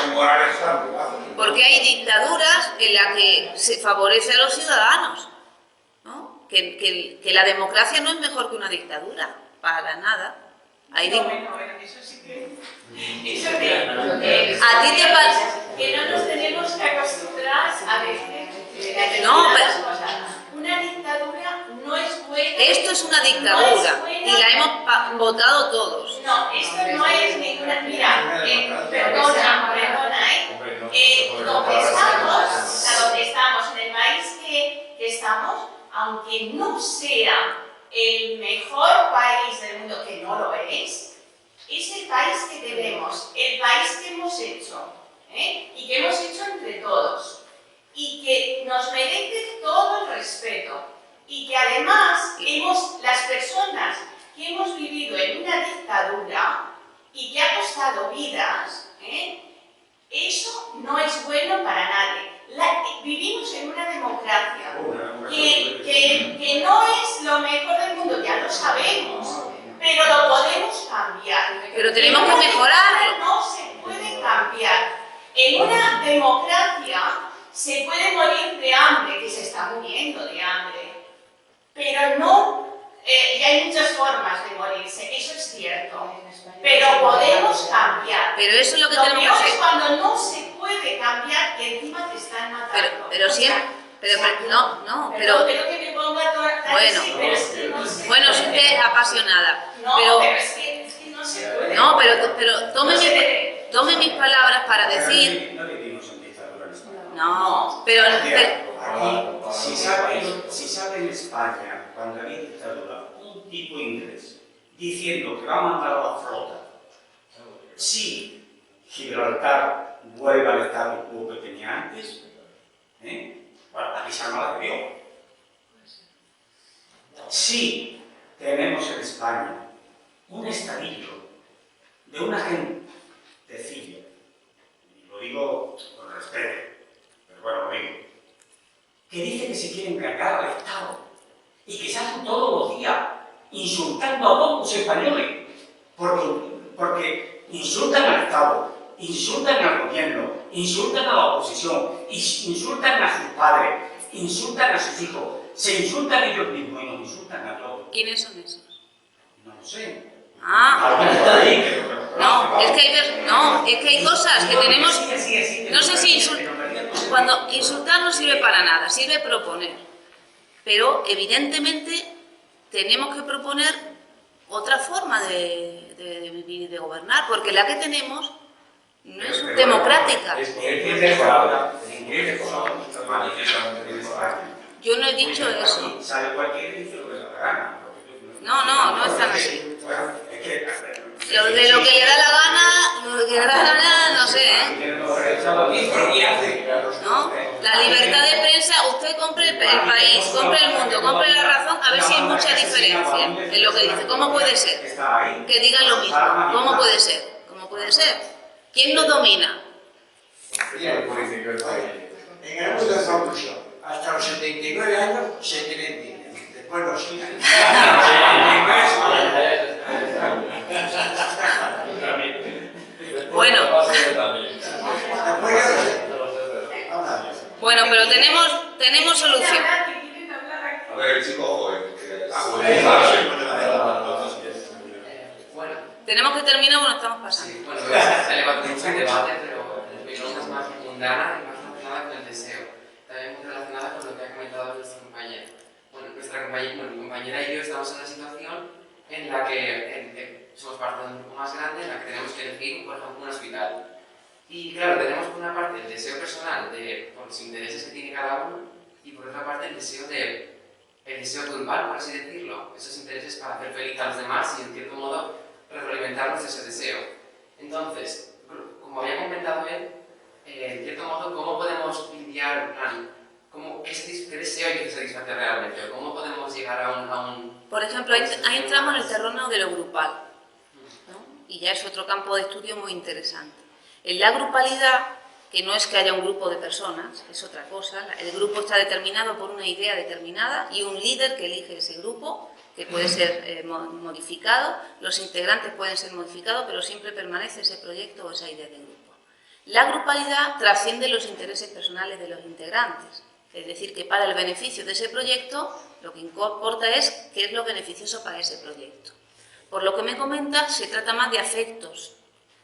Porque hay dictaduras en las que se favorece a los ciudadanos, ¿no? Que la democracia no es mejor que una dictadura, para nada. Hay Bueno, eso sí que... Eso ¿A ti te parece? que no nos tenemos que acostumbrar a veces No, las cosas. Una dictadura no es buena. Esto es una dictadura y la hemos votado todos. No, esto no es ninguna... Mira, perdona, donde estamos, en el país que estamos, aunque no sea el mejor país del mundo, que no lo es el país que tenemos, el país que hemos hecho, y que hemos hecho entre todos, y que nos merece todo el respeto, y que además las personas que hemos vivido en una dictadura y que ha costado vidas, eso no es bueno para nadie. Vivimos en una democracia que no es lo mejor del mundo, ya lo sabemos, pero lo podemos cambiar. Pero tenemos que mejorarlo. No se puede cambiar. En una democracia se puede morir de hambre, que se está muriendo de hambre, pero no, y hay muchas formas de morirse, eso es cierto, pero podemos cambiar. Pero eso es lo que Lo tenemos peor que es hacer. cuando no se puede cambiar y encima te están matando. Pero siempre, Pero no, creo pero que me ponga toda la Bueno. sí, pero es que no se Bueno, puede. usted es apasionada, No, pero es que no se puede. no, pero No se debe. tome mis palabras para decir, No vivimos en dictadura en España. no, pero Aquí, si sabe en España, cuando había dictadura, un tipo inglés diciendo que va a mandar a la flota si Gibraltar vuelve al estado quo que tenía antes, bueno, aquí se arma la de Dios. Si tenemos en España un estadillo de una gentecilla, y lo digo con respeto, pero bueno, lo digo, que dice que se quieren cargar al Estado y que salen todos los días insultando a todos los españoles, porque insultan al Estado, insultan al gobierno, insultan a la oposición, insultan a sus padres, insultan a sus hijos, se insultan ellos mismos y nos insultan a todos. ¿quiénes son esos? No lo sé. Ah, Algunos por ahí, pero no, es que hay cosas que tenemos, no sé si cuando insultar no sirve para nada, sirve proponer, pero evidentemente tenemos que proponer otra forma de vivir y de gobernar, porque la que tenemos no es democrática. Yo no he dicho eso. Sabe cualquiera y dice lo que le da la gana. No es tan así. Lo de lo que le da la gana, no sé, ¿eh? ¿No? La libertad de prensa, usted compre el país, compre el mundo, compre la razón, a ver si hay mucha diferencia en lo que dice. ¿Cómo puede ser? Que digan lo mismo. ¿Cómo puede ser? ¿Cómo puede ser? ¿Quién nos domina? En el mundo estamos hasta los 79 años se tienen después los hijos. Bueno, pero tenemos solución. A ver, el chico joven. Bueno, Tenemos que terminar o nos estamos pasando. bueno, se levantó mucho el debate, pero mi pregunta es más mundana y más relacionada con el deseo. También muy relacionada con lo que ha comentado nuestra compañera. Bueno, mi compañera y yo estamos en una situación en la que somos parte de un grupo más grande, en la que tenemos que elegir, por ejemplo, un hospital. Y claro, tenemos por una parte el deseo personal por los intereses que tiene cada uno y por otra parte el deseo grupal, por así decirlo, esos intereses para hacer feliz a los demás y en cierto modo retroalimentarnos de ese deseo. Entonces, como había comentado él, en cierto modo, ¿cómo podemos lidiar, qué deseo hay que satisfacer realmente? ¿O cómo podemos llegar a un Por ejemplo, ahí entramos en el terreno de lo grupal, ¿no? Y ya es otro campo de estudio muy interesante. En la grupalidad, que no es que haya un grupo de personas, es otra cosa, el grupo está determinado por una idea determinada y un líder que elige ese grupo, que puede ser modificado, los integrantes pueden ser modificados, pero siempre permanece ese proyecto o esa idea de grupo. La grupalidad trasciende los intereses personales de los integrantes, es decir, que para el beneficio de ese proyecto lo que importa es qué es lo beneficioso para ese proyecto. Por lo que me comenta, se trata más de afectos,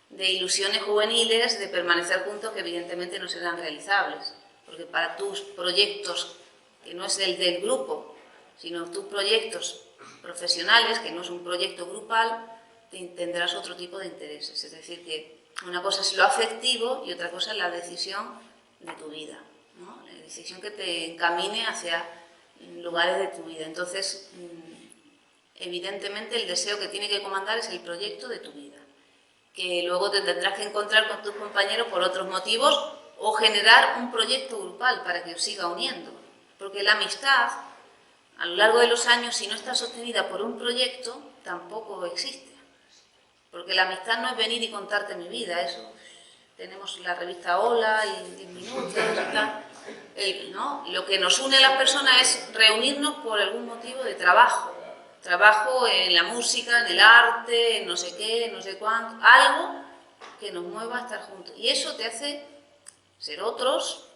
de ilusiones juveniles, de permanecer juntos que evidentemente no serán realizables, porque para tus proyectos, que no es el del grupo, sino tus proyectos profesionales, que no es un proyecto grupal, tendrás otro tipo de intereses. Es decir, que una cosa es lo afectivo y otra cosa es la decisión de tu vida, ¿no? La decisión que te encamine hacia lugares de tu vida. Entonces, evidentemente el deseo que tiene que comandar es el proyecto de tu vida, que luego te tendrás que encontrar con tus compañeros por otros motivos o generar un proyecto grupal para que os siga uniendo. Porque la amistad, a lo largo de los años, si no está sostenida por un proyecto, tampoco existe. Porque la amistad no es venir y contarte mi vida, eso. Tenemos la revista Hola y 10 minutos, ¿no? Lo que nos une a las personas es reunirnos por algún motivo de trabajo. Trabajo en la música, en el arte, en no sé qué, no sé cuánto, algo que nos mueva a estar juntos. Y eso te hace ser otros,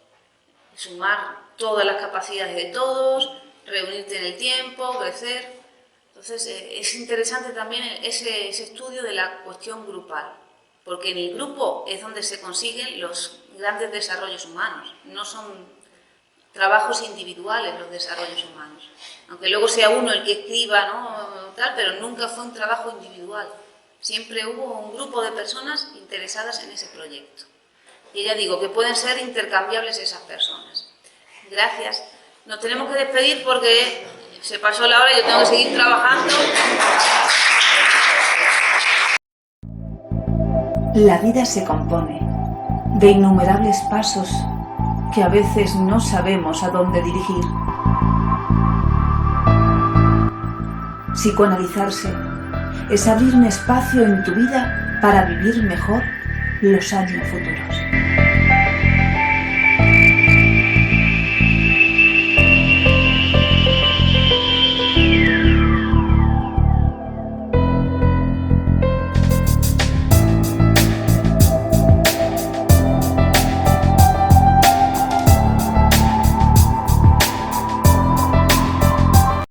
sumar todas las capacidades de todos, reunirte en el tiempo, crecer. Entonces es interesante también ese estudio de la cuestión grupal, porque en el grupo es donde se consiguen los grandes desarrollos humanos, no son trabajos individuales los desarrollos humanos. Aunque luego sea uno el que escriba, ¿no? Tal, pero nunca fue un trabajo individual. Siempre hubo un grupo de personas interesadas en ese proyecto. Y ya digo que pueden ser intercambiables esas personas. Gracias. Nos tenemos que despedir porque se pasó la hora y yo tengo que seguir trabajando. La vida se compone de innumerables pasos que a veces no sabemos a dónde dirigir. Psicoanalizarse es abrir un espacio en tu vida para vivir mejor los años futuros.